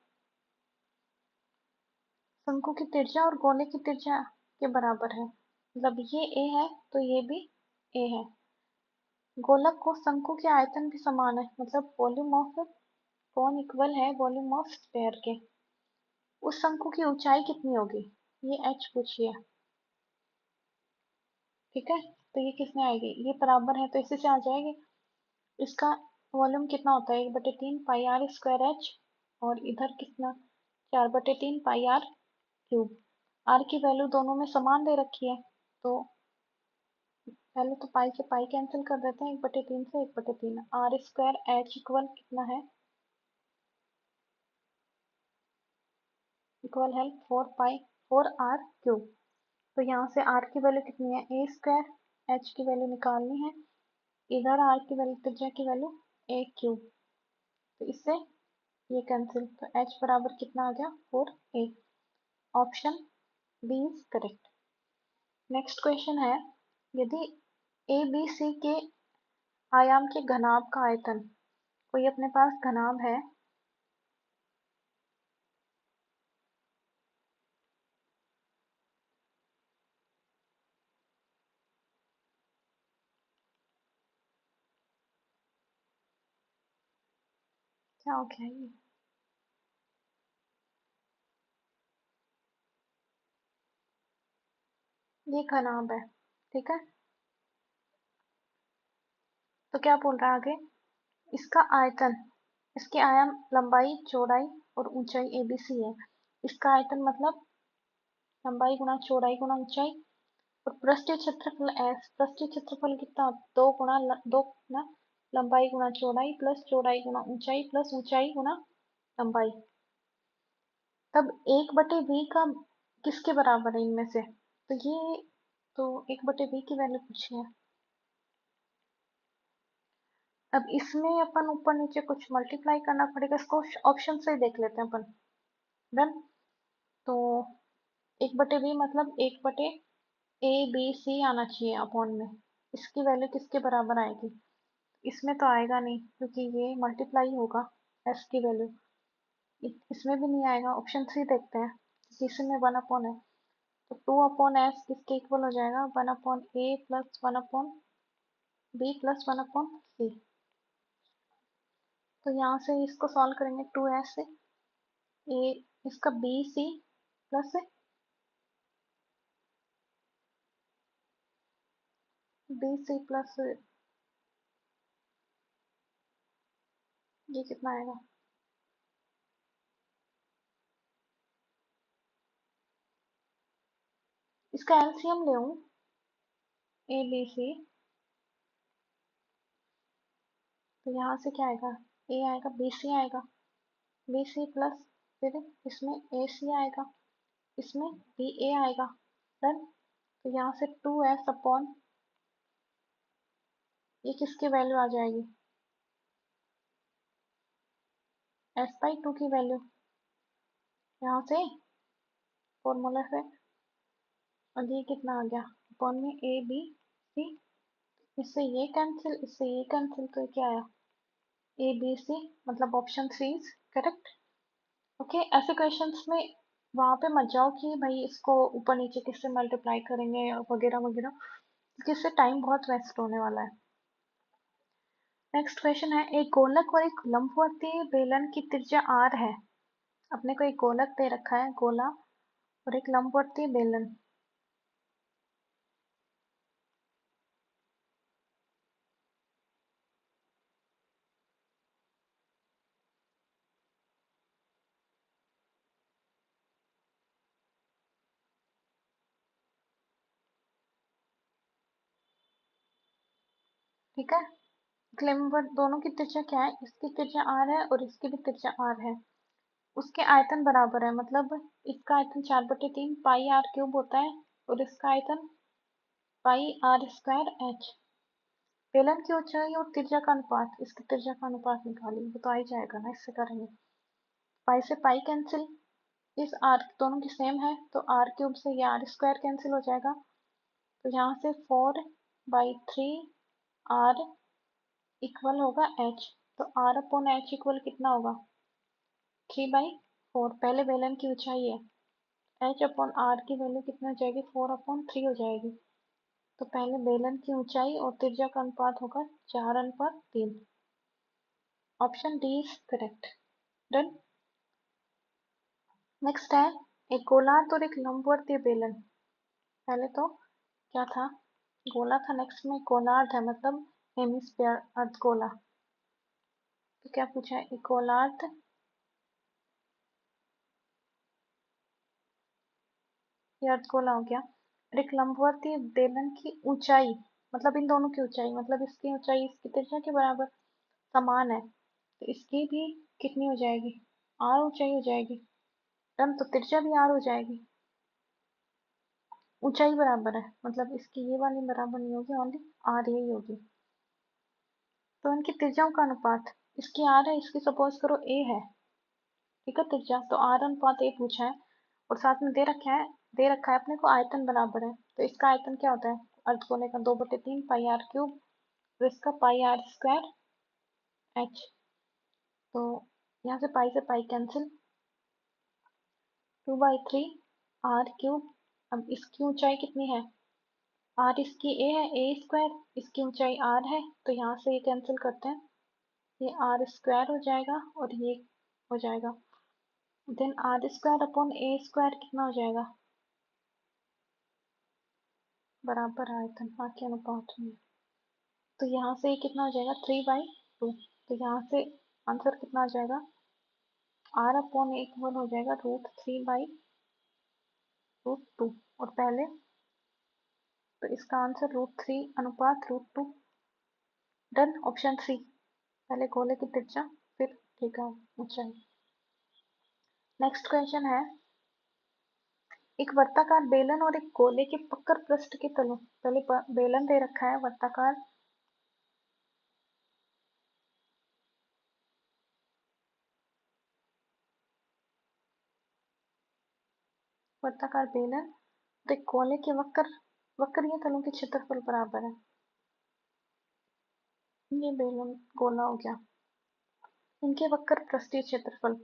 शंकु की त्रिज्या और गोले की त्रिज्या के बराबर है, मतलब ये a है तो ये भी a है। गोलक को शंकु के आयतन भी समान है, मतलब वॉल्यूम ऑफ कौन इक्वल है वॉल्यूम ऑफ स्फेयर के। उस शंकु की ऊंचाई कितनी होगी? ये h पूछिए। ठीक है, तो ये किसमें आएगी? ये बराबर है तो इसी से आ जाएगी। इसका वॉल्यूम कितना होता है? 1/3 पाई r² h। और इधर कितना? 4/3 पाई r क्यूब। r की वैल्यू दोनों में समान दे रखी है, तो पहले तो पाई से पाई कैंसिल कर देते हैं, 1/3 से 1/3। r²h इक्वल कितना है? इक्वल है 4r क्यूब। तो यहाँ से r की वैल्यू कितनी है? a²। h की वैल्यू निकालनी है, इधर r की वैल्यू, त्रिज्या की वैल्यू a³। तो इससे ये कैंसिल, तो h बराबर कितना आ गया? 4a। Option B is correct. Next question है, यदि ए बी सी के आयाम के घनाभ का आयतन, कोई अपने पास घनाभ है, क्या हो गया ये घनाभ है। ठीक है। तो क्या बोल रहा है आगे, इसका आयतन, इसके आयाम लंबाई चौड़ाई और ऊंचाई ABC है। इसका आयतन मतलब लंबाई गुणा चौड़ाई गुणा ऊंचाई, और पृष्ठीय क्षेत्रफल S, पृष्ठीय क्षेत्रफल कितना, दो गुना लंबाई गुणा चौड़ाई प्लस चौड़ाई गुणा ऊंचाई प्लस ऊंचाई गुणा लंबाई। तब 1/b का किसके बराबर है इनमें से, तो ये तो 1/b की वैल्यू पूछी है। अब इसमें अपन ऊपर नीचे कुछ मल्टीप्लाई करना पड़ेगा, इसको ऑप्शन से ही देख लेते हैं अपन। डन। तो 1/b मतलब 1/ABC आना चाहिए अपॉन में। इसकी वैल्यू किसके बराबर आएगी, इसमें तो आएगा नहीं क्योंकि ये मल्टीप्लाई होगा s की वैल्यू, इसमें भी नहीं आएगा। ऑप्शन 3 देखते हैं, इसमें 1/है, तो 2/s किसके इक्वल हो जाएगा, 1/a plus 1/b plus 1/c। तो यहाँ से इसको सॉल्व करेंगे, 2s से a, इसका bc प्लस bc प्लस ये कितना आएगा, इसका एलसीएम ले a b c, तो यहाँ से क्या आएगा, a आएगा, bc आएगा, bc प्लस फिर इसमें ac आएगा, इसमें ba आएगा। डन। तो यहाँ से 2s अपॉन ये किसकी वैल्यू आ जाएगी, s/2 की वैल्यू, यहाँ से फॉर्मूला से, और ये कितना आ गया अपॉन में ए बी सी, इससे ये कैंसिल इससे ये कैंसिल, तो क्या आया ABC, मतलब ऑप्शन 3 इज करेक्ट। ओके, ऐसे क्वेश्चंस में वहां पे मत जाओ कि भाई इसको ऊपर नीचे किससे मल्टीप्लाई करेंगे वगैरह वगैरह, क्योंकि इससे टाइम बहुत वेस्ट होने वाला है। नेक्स्ट क्वेश्चन है, एक गोलक और एक लंबवर्ती बेलन की त्रिज्या r है। अपने को एक गोलक दे रखा है, गोला, और एक लंबवर्ती बेलन। ठीक है, लंबवर्त दोनों की त्रिज्या क्या है, इसकी त्रिज्या r है और इसकी भी त्रिज्या r है। उसके आयतन बराबर है, मतलब इसका आयतन 4/3 पाई r क्यूब होता है और इसका आयतन पाई r²h। बेलन की ऊंचाई और त्रिज्या का अनुपात, इसकी त्रिज्या का अनुपात निकालिए, वो तो आ ही जाएगा ना, इससे करेंगे। पाई से पाई कैंसिल, इस r दोनों की सेम है तो r³ से ये r² कैंसिल हो जाएगा, तो यहाँ से 4/3 r इक्वल होगा h। तो r/h इक्वल कितना होगा, 3/4। पहले बेलन की ऊंचाई है, h/r की वैल्यू कितनी हो जाएगी, 4/3 हो जाएगी। तो पहले बेलन की ऊंचाई और त्रिज्या का अनुपात होगा 4/3। Option D is correct. Done. Next है, एक गोलार्ध और एक लंबवर्तीय बेलन। पहले तो क्या था, गोला था, नेक्स्ट में गोलार्ध है, मतलब हेमिस्फीयर, अर्धगोला। तो क्या पूछा है, एक गोलार्ध, ये अर्धगोला हो गया, और एक लंबवर्तीय बेलन की ऊंचाई, मतलब इन दोनों की ऊंचाई, मतलब इसकी ऊंचाई इसकी त्रिज्या के बराबर समान है, तो इसकी भी कितनी हो जाएगी, r ऊंचाई हो जाएगी। डन। तो त्रिज्या भी r हो जाएगी, ऊंचाई बराबर है, मतलब इसकी ये वाली बराबर नहीं होगी, ओनली r यही होगी। तो इनकी त्रिज्याओं का अनुपात, इसकी r है, इसकी सपोज करो a है, ठीक है, त्रिज्या, तो r/a पूछा है, और साथ में दे रखा है अपने को आयतन बराबर है, तो इसका आयतन क्या होता है अर्धगोले का, 2/3 पाई r³, और इसका पाई r²h। तो यहाँ से पाई कैंसिल, 2/3 r³। अब इसकी ऊंचाई कितनी है, r इसकी a है, a², इसकी ऊंचाई r है, तो यहाँ से ये कैंसिल करते हैं, ये r² हो जाएगा और ये हो जाएगा, देन r² अपॉन a² कितना हो जाएगा, बराबर आयतन आर के अनुपात में। तो यहाँ से कितना हो जाएगा 3/2। तो यहाँ से आंसर कितना आ जाएगा r/a इक्वल हो जाएगा √3/√2। और पहले तो इसका आंसर √3/√2। डन। Option C. पहले गोले की त्रिज्या फिर ठीक है ऊंचाई। नेक्स्ट क्वेश्चन है एक वर्ताकार बेलन और एक गोले के वक्र पृष्ठ के तलों। पहले बेलन दे रखा है वर्ताकार बेलन और एक गोले के वक्रीय तलों के क्षेत्रफल बराबर है। ये बेलन गोला हो गया। इनके वक्र पृष्ठीय क्षेत्रफल।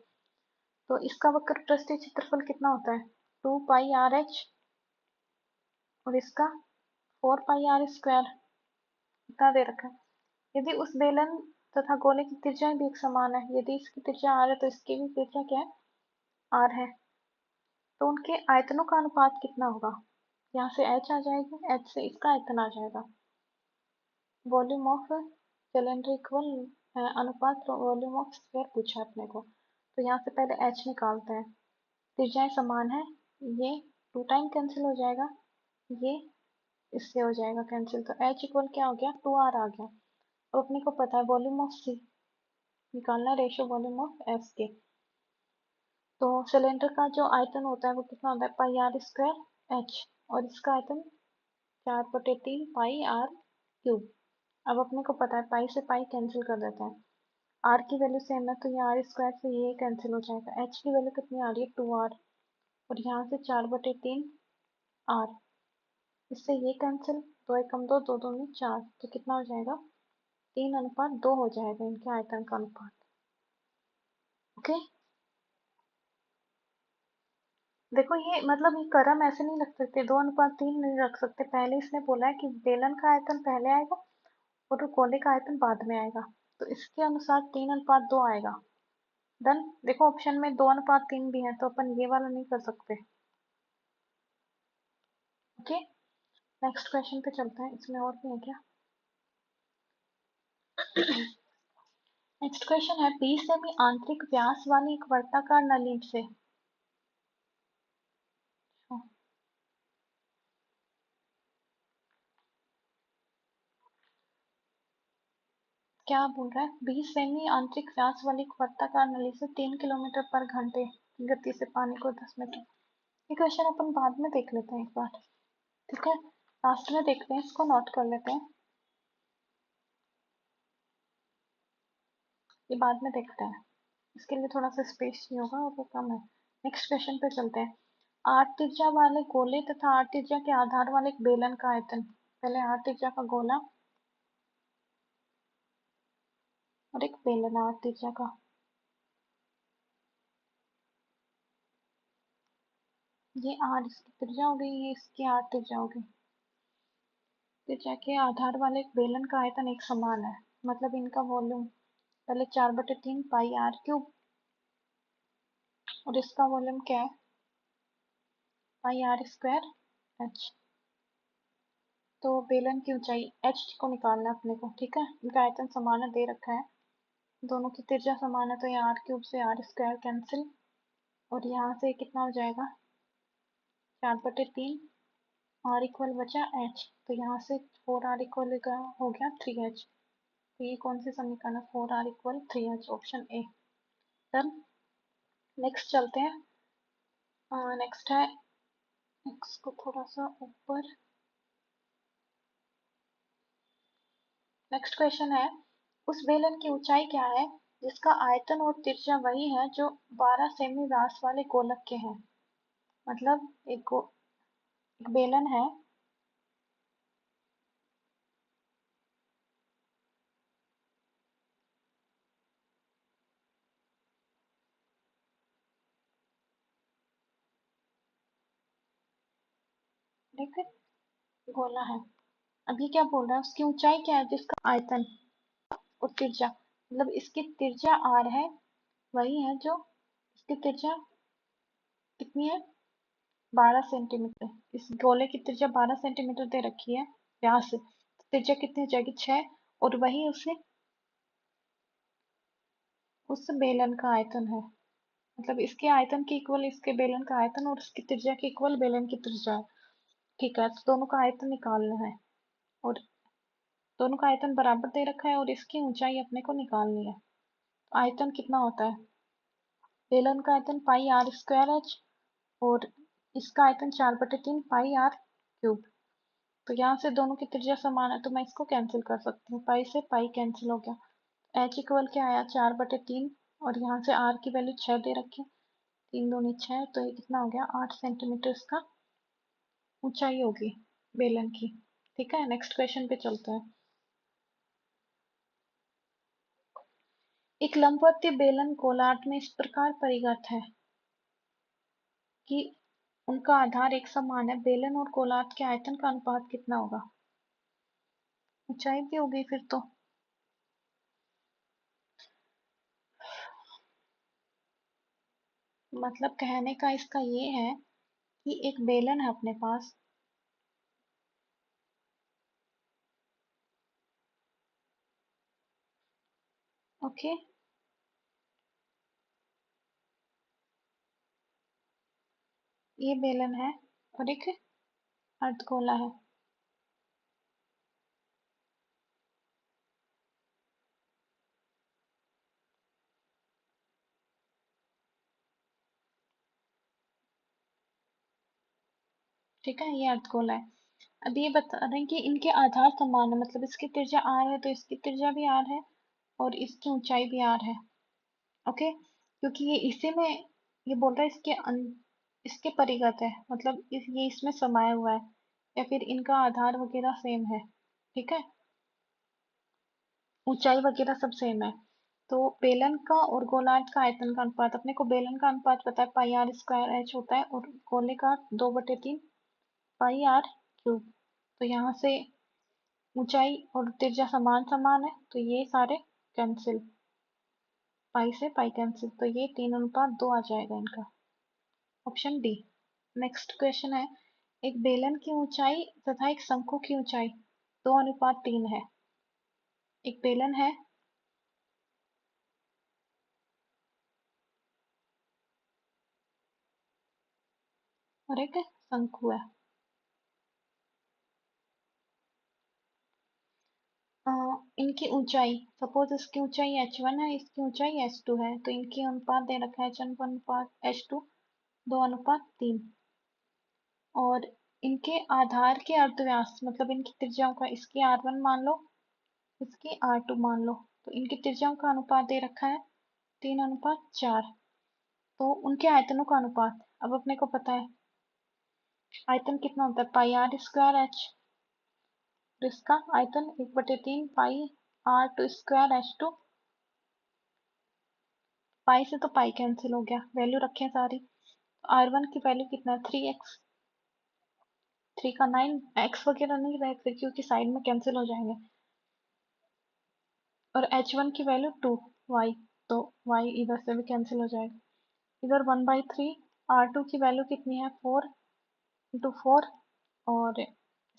तो इसका वक्र पृष्ठीय क्षेत्रफल कितना होता है 2πr/h और इसका 4πr² इतना दे रखा है। यदि उस बेलन तथा गोले की त्रिज्या भी एक समान है, यदि इसकी त्रिज्या r है तो इसकी भी त्रिज्या क्या है r है, तो उनके आयतनों का अनुपात कितना होगा। यहाँ से h आ जाएगी, h से इसका आयतन आ जाएगा। वॉल्यूम ऑफ सिलेंडर इक्वल अनुपात वॉल्यूम ऑफ स्फीयर पूछा अपने को। तो यहाँ से पहले h निकालते हैं। त्रिज्याएं समान है, ये 2 टाइम कैंसिल हो जाएगा, ये इससे हो जाएगा कैंसिल। तो h इक्वल क्या हो गया 2r आ गया। अब अपने को पता है वॉल्यूम ऑफ सी निकालना, रेशियो वॉल्यूम ऑफ एस के। तो सिलेंडर का जो आयतन होता है वो कितना होता है πr² h और इसका आयतन 4/3 πr³ अब अपने को पता है पाई से पाई कैंसिल कर देते हैं। r की वैल्यू सेम है तो ये r² से ये कैंसिल हो जाएगा। h की वैल्यू कितनी आ रही है 2r और यहाँ से 4/3 r, इससे ये कैंसिल, 2 एकम 2, 2 दूनी 4, तो कितना हो जाएगा 3:2 हो जाएगा इनके आयतन का अनुपात। ओके देखो ये मतलब ये क्रम ऐसे नहीं रख सकते, 2:3 नहीं रख सकते। पहले इसने बोला है कि बेलन का आयतन पहले आएगा और गोले का आयतन बाद में आएगा, तो इसके अनुसार 3:2 आएगा। डन। देखो ऑप्शन में 2:3 भी है तो अपन ये वाला नहीं कर सकते। ओके नेक्स्ट क्वेश्चन पे चलते हैं, इसमें और भी है क्या। नेक्स्ट क्वेश्चन है 20 सेमी आंतरिक व्यास वाली एक वर्ताकार नली से क्या बोल रहा है 20 सेमी आंतरिक व्यास वाली एक वर्ताकार नली से 3 किलोमीटर पर घंटे की गति से पानी को 10 मीटर। ये क्वेश्चन अपन बाद में देख लेते हैं एक बार, ठीक है लास्ट में देखते हैं, इसको नोट कर लेते हैं, ये बाद में देखते हैं, इसके लिए थोड़ा सा स्पेस चाहिए होगा और वो कम है। नेक्स्ट क्वेश्चन पे चलते हैं। 8 त्रिज्या वाले गोले तथा 8 त्रिज्या के आधार वाले एक बेलन का आयतन। पहले 8 त्रिज्या का गोला और एक बेलन 8 त्रिज्या का। ये 8 इसकी त्रिज्या हो गई, ये इसकी 8 त्रिज्या हो गई। त्रिज्या के आधार वाले एक बेलन का आयतन एक समान है, मतलब इनका वॉल्यूम पहले 4/3 πr³ और इसका वॉल्यूम क्या है πr²h। तो बेलन की ऊंचाई h को निकालना है अपने को, ठीक है इनका आयतन समान है दे रखा है, दोनों की त्रिज्या समान है तो ये r³ से r² कैंसिल और यहाँ से कितना हो जाएगा 4/3 r इक्वल बचा h, तो यहाँ से 4r इक्वल हो गया 3h। तो ये कौन सी समीकरण है 4r equal 3h, option A. Done. Next चलते हैं, नेक्स्ट है x को थोड़ा सा ऊपर। नेक्स्ट क्वेश्चन है उस बेलन की ऊंचाई क्या है जिसका आयतन और त्रिज्या वही है जो 12 सेमी व्यास वाले गोलक के हैं। मतलब एक बेलन है, ठीक है गोला है। अब ये क्या बोल रहा है उसकी ऊंचाई क्या है जिसका आयतन और त्रिज्या, मतलब इसकी त्रिज्या r है, वही है जो इसकी त्रिज्या कितनी है 12 सेंटीमीटर। इस गोले की त्रिज्या 12 सेंटीमीटर दे रखी है व्यास। त्रिज्या कितनी हो जाएगी? 6। और वही उसे उस बेलन का आयतन है, मतलब इसके आयतन के इक्वल इसके बेलन का आयतन और इसकी त्रिज्या के इक्वल बेलन की त्रिज्या है। ठीक है, तो दोनों का आयतन निकालना है और दोनों का आयतन बराबर दे रखा है और इसकी ऊंचाई अपने को निकालनी है। तो आयतन कितना होता है? बेलन का आयतन पाई आर स्क्वायर एच और इसका आयतन 4/3 पाई आर क्यूब। तो यहाँ से दोनों की त्रिज्या समान है तो मैं इसको कैंसिल कर सकती हूँ, पाई से पाई कैंसिल हो गया। एच इक्वल क्या आया? 4/3 और यहाँ से आर की वैल्यू 6 दे रखी, 3 दूनी 6, तो ये कितना हो गया? 8 सेंटीमीटर इसका ऊंचाई होगी बेलन की। ठीक है, नेक्स्ट क्वेश्चन पे चलते हैं। एक लंबवत बेलन गोलार्ध में इस प्रकार परिगत है कि उनका आधार एक समान है। बेलन और गोलार्ध के आयतन का अनुपात कितना होगा? ऊंचाई भी होगी फिर तो। मतलब कहने का इसका ये है कि एक बेलन है अपने पास, ओके, ये बेलन है और एक अर्धगोला है। ठीक है, ये अर्धगोला है। अब ये बता रहे हैं कि इनके आधार समान है, मतलब इसकी त्रिज्या आर है तो इसकी त्रिज्या भी आर है और इसकी ऊंचाई भी आर है। ओके, क्योंकि ये इसी में ये बोल रहा है इसके परिगत है, मतलब ये इसमें समाया हुआ है या फिर इनका आधार वगैरह सेम है। ठीक है, ऊंचाई वगैरह सब सेम है। तो बेलन का और गोलार्ध का आयतन का अनुपात, अपने को बेलन का अनुपात पता है, पाई आर स्क्वायर एच होता है और गोले का 2/3 पाई आर क्यूब। तो यहाँ से ऊंचाई और त्रिज्या समान समान है तो ये सारे कैंसिल, पाई से पाई कैंसिल, तो ये 3:2 आ जाएगा इनका, ऑप्शन डी। नेक्स्ट क्वेश्चन है, एक बेलन की ऊंचाई तथा एक शंकु की ऊंचाई 2:3 है। एक बेलन है और एक शंकु है। अ, इनकी ऊंचाई, सपोज इसकी ऊंचाई h1 है, इसकी ऊंचाई h2 है, तो इनकी अनुपात दे रखा है h1 अनुपात h2 2:3। और इनके आधार के अर्धव्यास, मतलब इनकी त्रिज्याओं का, इसकी r1 मान लो, इसकी r2 मान लो, तो इनकी त्रिज्याओं का अनुपात दे रखा है 3:4। तो उनके आयतनों का अनुपात अब अपने को पता है, आयतन कितना होता है? पाई आर स्क्वायर एच, इसका आयतन 1/3 पाई r2 स्क्वायर h2। पाई से तो पाई कैंसिल हो गया, वैल्यू रखें सारी। r1 की वैल्यू कितना है? 3x, 3 का 9, x वगैरह नहीं रहे क्योंकि साइड में कैंसिल हो जाएंगे। और h1 की वैल्यू 2y, तो y इधर से भी कैंसिल हो जाएगा। इधर 1/3। r2 की वैल्यू कितनी है? 4 × 4 और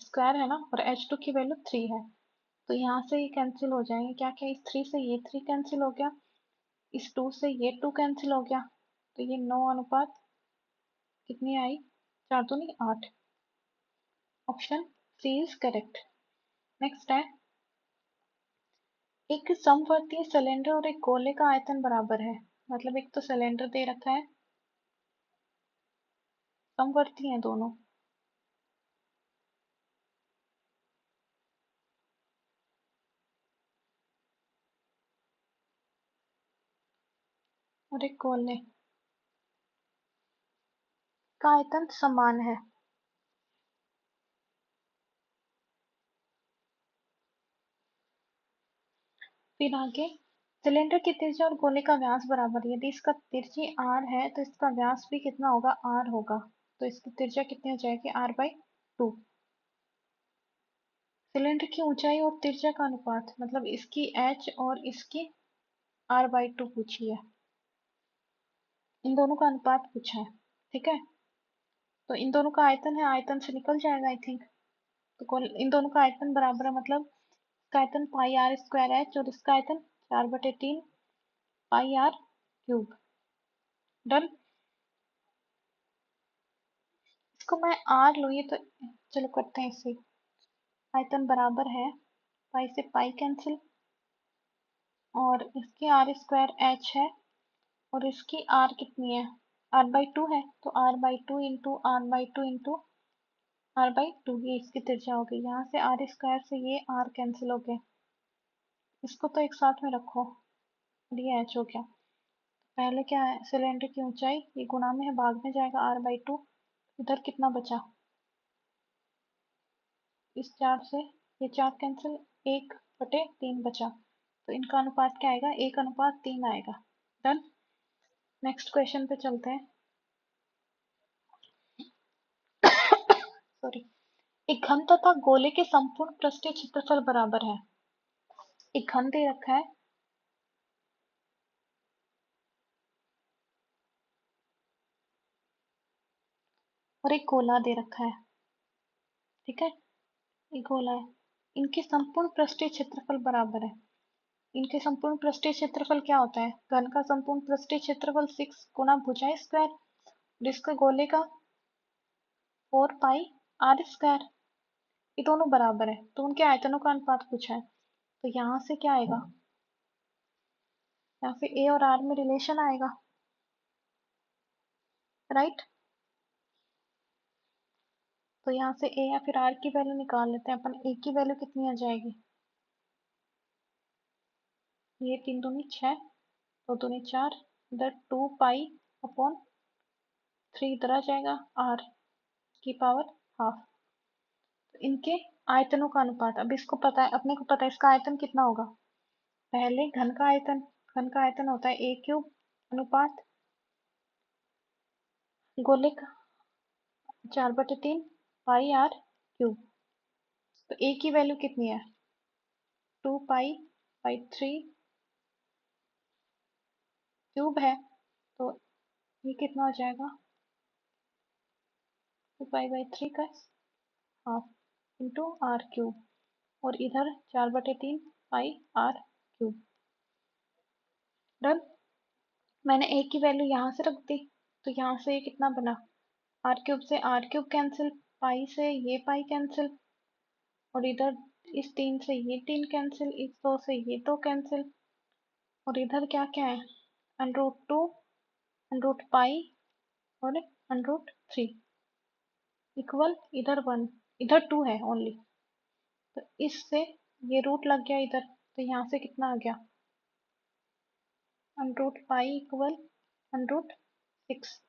स्क्वायर है ना, और h2 की वैल्यू 3 है, तो यहाँ से ये कैंसिल हो जाएंगे। क्या क्या? इस 3 से ये 3 कैंसिल हो गया, इस 2 से ये 2 कैंसिल हो गया, तो ये 9 अनुपात कितनी आई? 4 दूनी 8। Option C is correct. Next है, एक समवर्तीय सिलेंडर और एक गोले का आयतन बराबर है। मतलब एक तो सिलेंडर दे रखा है, समवर्ती हैं दोनों, और एक गोले का आयतन समान है। फिर आगे, सिलेंडर की त्रिज्या और गोले का व्यास बराबर है। यदि इसका त्रिज्या r है तो इसका व्यास भी कितना होगा? r होगा। तो इसकी त्रिज्या कितनी हो जाएगी? r/2। सिलेंडर की ऊंचाई और त्रिज्या का अनुपात, मतलब इसकी h और इसकी r/2 पूछी है, इन दोनों का अनुपात पूछा है। ठीक है, तो इन दोनों का आयतन है, आयतन से निकल जाएगा आई थिंक। तो इन दोनों का आयतन बराबर है, मतलब इसका आयतन पाई आर स्क्वायर एच और इसका आयतन 4/3 पाई आर क्यूब। डन। इसको मैं आर लूँ ये तो, चलो करते हैं इसे। आयतन बराबर है, पाई से पाई कैंसिल, और इसकी आर स्क्वायर एच है और इसकी आर कितनी है, r/2 है, तो r/2 into r/2 into r/2, ये इसकी त्रिज्या हो गई। यहाँ से आर स्क्वायर से ये r कैंसिल हो गए, इसको तो एक साथ में रखो, ये h हो गया। पहले क्या है, सिलेंडर की ऊंचाई, ये गुणा में है, भाग में जाएगा r/2। इधर कितना बचा, इस 4 से ये 4 कैंसिल, 1/3 बचा, तो इनका अनुपात क्या आएगा, 1:3 आएगा। डन। नेक्स्ट क्वेश्चन पे चलते हैं। सॉरी। एक घन तथा गोले के संपूर्ण पृष्ठीय क्षेत्रफल बराबर है। एक घन दे रखा है और एक गोला दे रखा है, ठीक है, एक गोला है। इनके संपूर्ण पृष्ठीय क्षेत्रफल बराबर है। इनके संपूर्ण पृष्ठीय क्षेत्रफल क्या होता है, घन का संपूर्ण पृष्ठीय क्षेत्रफल 6 गुना भुजाएं स्क्वायर, जिसका गोले का 4 पाई आर स्क्वायर, ये दोनों बराबर है, तो उनके आयतनों का अनुपात पूछा है। तो यहाँ से क्या आएगा, यहाँ से ए और आर में रिलेशन आएगा, राइट। तो यहाँ से ए या फिर आर की वैल्यू निकाल लेते हैं अपन। ए की वैल्यू कितनी आ जाएगी, ये 3 दूनी 6, 2 दूनी 4, इधर 2 पाई अपॉन 3 इधर आ जाएगा, आर की पावर हाफ। तो इनके आयतनों का अनुपात, अब इसको पता है, अपने को पता है इसका आयतन कितना होगा। पहले घन का आयतन, घन का आयतन होता है ए क्यूब अनुपात गोले का 4/3 पाई आर क्यूब। तो ए की वैल्यू कितनी है, 2 पाई/3 क्यूब है, तो ये कितना हो जाएगा, 2 पाई/3 का हाफ इंटू आर क्यूब, और इधर 4/3 पाई आर क्यूब। डन। मैंने ए की वैल्यू यहाँ से रख दी, तो यहाँ से ये कितना बना, आर क्यूब से आर क्यूब कैंसिल, पाई से ये पाई कैंसिल, और इधर इस 3 से ये 3 कैंसिल, इस 2 से ये 2 कैंसिल, और इधर क्या क्या है, √2, √पाई और √3 इक्वल, इधर 1, इधर 2 है ओनली, तो इससे ये रूट लग गया इधर, तो यहाँ से कितना आ गया, √पाई equal √6।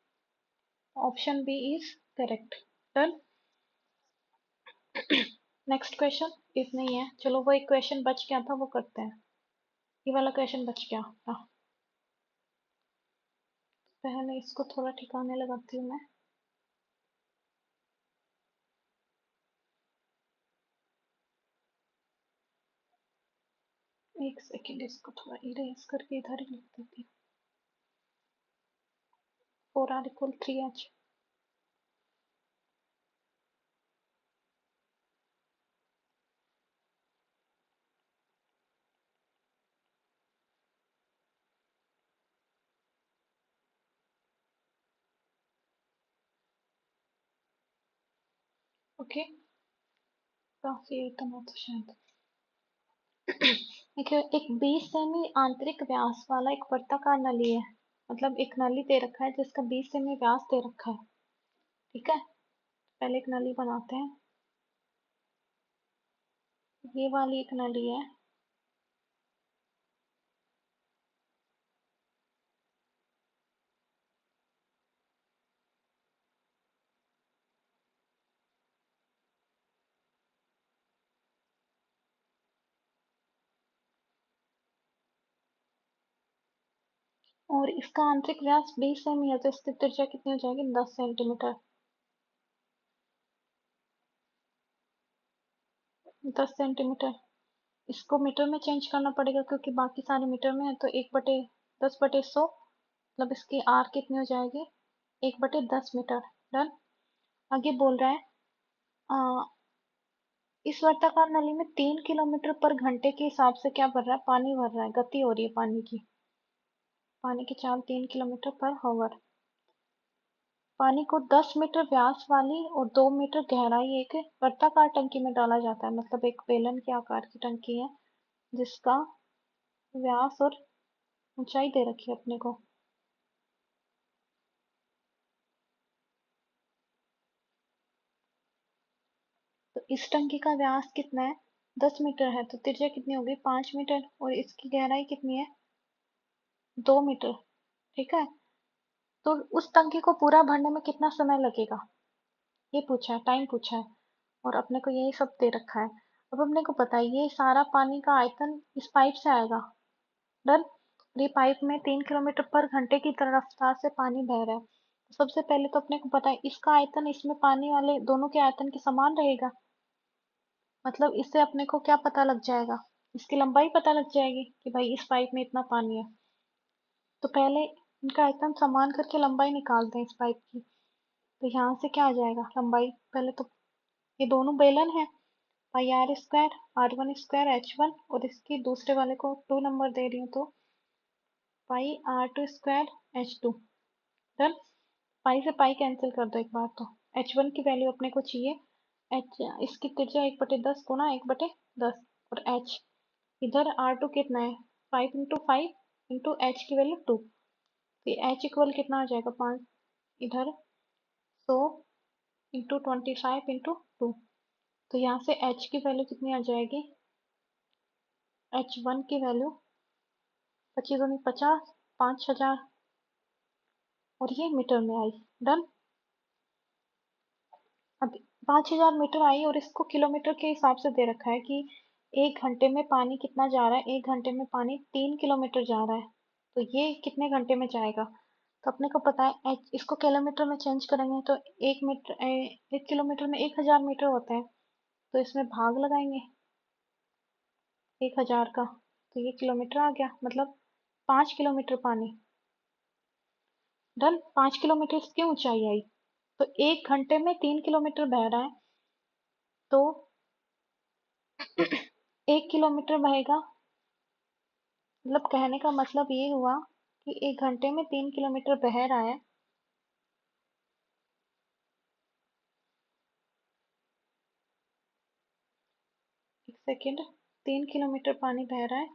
Option B is correct. Done. Next question इतना ही है, चलो वो एक क्वेश्चन बच गया था वो करते हैं, ये वाला क्वेश्चन बच गया था। पहले इसको थोड़ा ठिकाने लगाती हूँ मैं। एक सेकेंड, इसको थोड़ा इरेज करके इधर ही लिख देती हूँ। 4r = 3h। ओके, काफी इतना तो शायद। देखिए, एक 20 सेमी आंतरिक व्यास वाला एक वर्ताकार नली है, मतलब एक नली दे रखा है जिसका 20 सेमी व्यास दे रखा है, ठीक है। पहले एक नली बनाते हैं, ये वाली एक नली है, और इसका आंतरिक व्यास 20 सेमी है, तो इसकी त्रिज्या कितनी हो जाएगी, 10 सेंटीमीटर। 10 सेंटीमीटर, इसको मीटर में चेंज करना पड़ेगा क्योंकि बाकी सारे मीटर में है, तो 1/10/100, मतलब इसकी आर कितनी हो जाएगी, 1/10 मीटर। डन। आगे बोल रहा है आ, इस वर्ताकार नली में 3 किलोमीटर पर घंटे के हिसाब से क्या भर रहा है, पानी भर रहा है, गति हो रही है पानी की। पानी की चाल 3 किलोमीटर पर हावर। पानी को 10 मीटर व्यास वाली और 2 मीटर गहराई एक वर्ताकार टंकी में डाला जाता है। मतलब एक बेलन के आकार की टंकी है जिसका व्यास और ऊंचाई दे रखी है अपने को। तो इस टंकी का व्यास कितना है, 10 मीटर है, तो त्रिज्या कितनी होगी, 5 मीटर, और इसकी गहराई कितनी है, 2 मीटर। ठीक है, तो उस टंकी को पूरा भरने में कितना समय लगेगा, ये पूछा है, टाइम पूछा है, और अपने को यही सब दे रखा है। अब अपने को पता है ये सारा पानी का आयतन इस पाइप से आएगा। डन। ये पाइप में 3 किलोमीटर पर घंटे की रफ्तार से पानी बह रहा है। सबसे पहले तो अपने को पता है इसका आयतन इसमें पानी वाले दोनों के आयतन के समान रहेगा। मतलब इससे अपने को क्या पता लग जाएगा, इसकी लंबाई पता लग जाएगी कि भाई इस पाइप में इतना पानी है। तो पहले इनका आयतन समान करके लंबाई निकालते हैं इस पाइप की। तो यहाँ से क्या आ जाएगा लंबाई, पहले तो ये दोनों बेलन है, pi r square r1 square h1, और इसकी दूसरे वाले को 2 नंबर दे रही हूँ तो पाई r2 स्क्वायर h2। डन। पाई से पाई कैंसिल कर दो एक बार, तो h1 की वैल्यू अपने को चाहिए, h इसकी त्रिज्या 1/10 गुना 1/10, और h इधर R2 कितना है, 5 × 5 इंटू h की वैल्यू 2, तो ये h इक्वल कितना आ जाएगा, 5, इधर 100 × 25 × 2, तो यहाँ से h की वैल्यू कितनी आ जाएगी, h1 की वैल्यू 25×50, 5000, और ये मीटर में आई। डन। अब 5000 मीटर आई, और इसको किलोमीटर के हिसाब से दे रखा है कि 1 घंटे में पानी कितना जा रहा है, 1 घंटे में पानी 3 किलोमीटर जा रहा है, तो ये कितने घंटे में जाएगा। तो अपने को पता है इसको किलोमीटर में चेंज करेंगे तो 1 किलोमीटर में 1000 मीटर होता है, तो इसमें भाग लगाएंगे 1000 का, तो ये किलोमीटर आ गया, मतलब 5 किलोमीटर पानी। डन। 5 किलोमीटर इसकी ऊंचाई आई, तो 1 घंटे में 3 किलोमीटर बह रहा है, तो 1 किलोमीटर बहेगा, मतलब कहने का मतलब ये हुआ कि 1 घंटे में 3 किलोमीटर बह रहा है। एक सेकेंड, 3 किलोमीटर पानी बह रहा है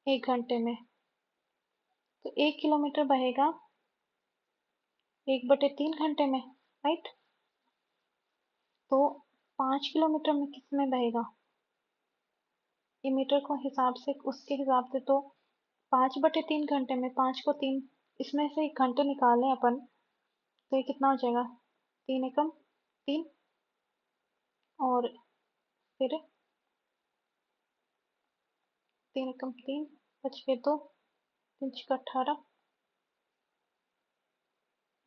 1 घंटे में, तो 1 किलोमीटर बहेगा 1/3 घंटे में, राइट। तो 5 किलोमीटर में किस में बहेगा, ये मीटर को हिसाब से, उसके हिसाब से तो 5/3 घंटे में, 5 को 3, इसमें से 1 घंटे निकालें अपन, तो ये कितना हो जाएगा, 3 एकम 3, और फिर 3 एकम 3, बच गए 2, 3 × 6 = 18,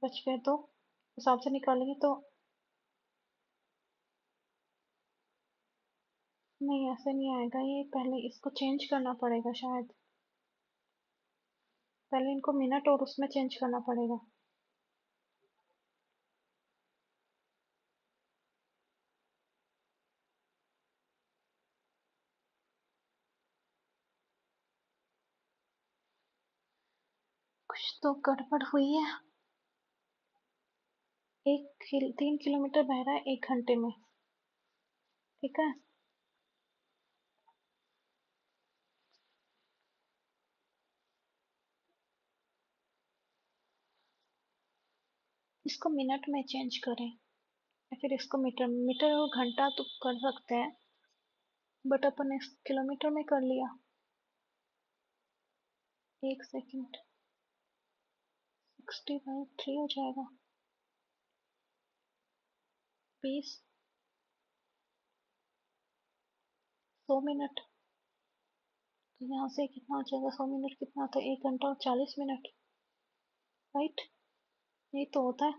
बच गए 2, हिसाब से निकालेंगे तो नहीं, ऐसे नहीं आएगा, ये पहले इसको चेंज करना पड़ेगा शायद, पहले इनको मिनट और उसमें चेंज करना पड़ेगा। कुछ तो गड़बड़ हुई है। 3 किलोमीटर बह रहा है 1 घंटे में, ठीक है। इसको मिनट में चेंज करें, या फिर इसको मीटर, मीटर और घंटा तो कर सकते हैं, बट अपन इस किलोमीटर में कर लिया। एक सेकेंड, 60/3 हो जाएगा, 20, 100 मिनट, तो यहाँ से कितना हो जाएगा, 100 मिनट कितना होता है, 1 घंटा और 40 मिनट, राइट। यही तो होता है,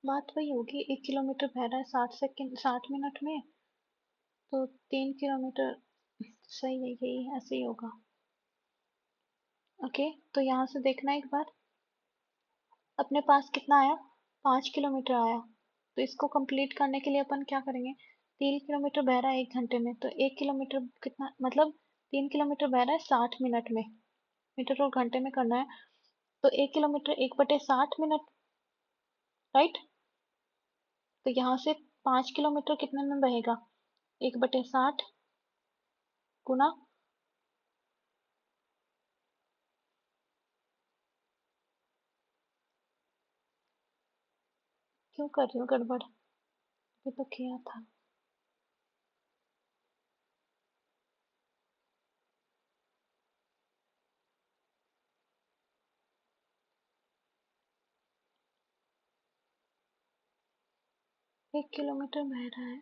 बात वही होगी, 1 किलोमीटर बह रहा है 60 सेकेंड 60 मिनट में, तो 3 किलोमीटर, सही है, यही ऐसे ही होगा। ओके, तो यहाँ से देखना एक बार, अपने पास कितना आया, 5 किलोमीटर आया। तो इसको कंप्लीट करने के लिए अपन क्या करेंगे, 3 किलोमीटर बह रहा है 1 घंटे में, तो 1 किलोमीटर कितना, मतलब 3 किलोमीटर बह रहा है 60 मिनट में, मीटर और घंटे में करना है। तो 1 किलोमीटर 1/60 मिनट, राइट। तो यहाँ से 5 किलोमीटर कितने में बहेगा, 1/60 गुना, क्यों कर रही हूँ गड़बड़, ये तो किया था। एक किलोमीटर बह रहा है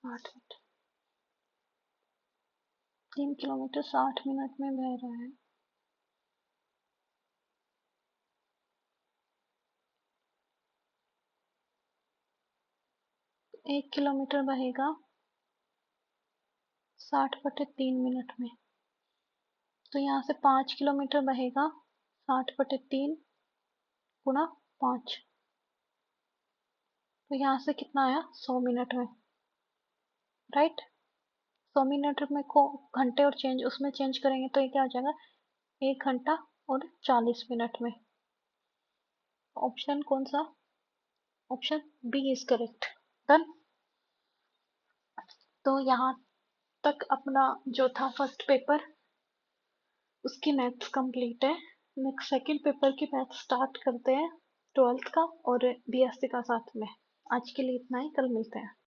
60 मिनट, 3 किलोमीटर 60 मिनट में बह रहा है। 1 किलोमीटर बहेगा 60/3 मिनट में। तो यहाँ से 5 किलोमीटर बहेगा 60/3 गुना 5। तो यहाँ से कितना आया, 100 मिनट में, राइट। 100 मिनट में को घंटे और चेंज उसमें चेंज करेंगे तो ये क्या हो जाएगा, 1 घंटा और 40 मिनट में। ऑप्शन कौन सा, option B is correct. Done. तो यहाँ तक अपना जो था फर्स्ट पेपर, उसकी मैथ्स कंप्लीट है। नेक्स्ट सेकंड पेपर की मैथ्स स्टार्ट करते हैं, 12th का और बीएससी का साथ में। आज के लिए इतना ही, कल मिलते हैं।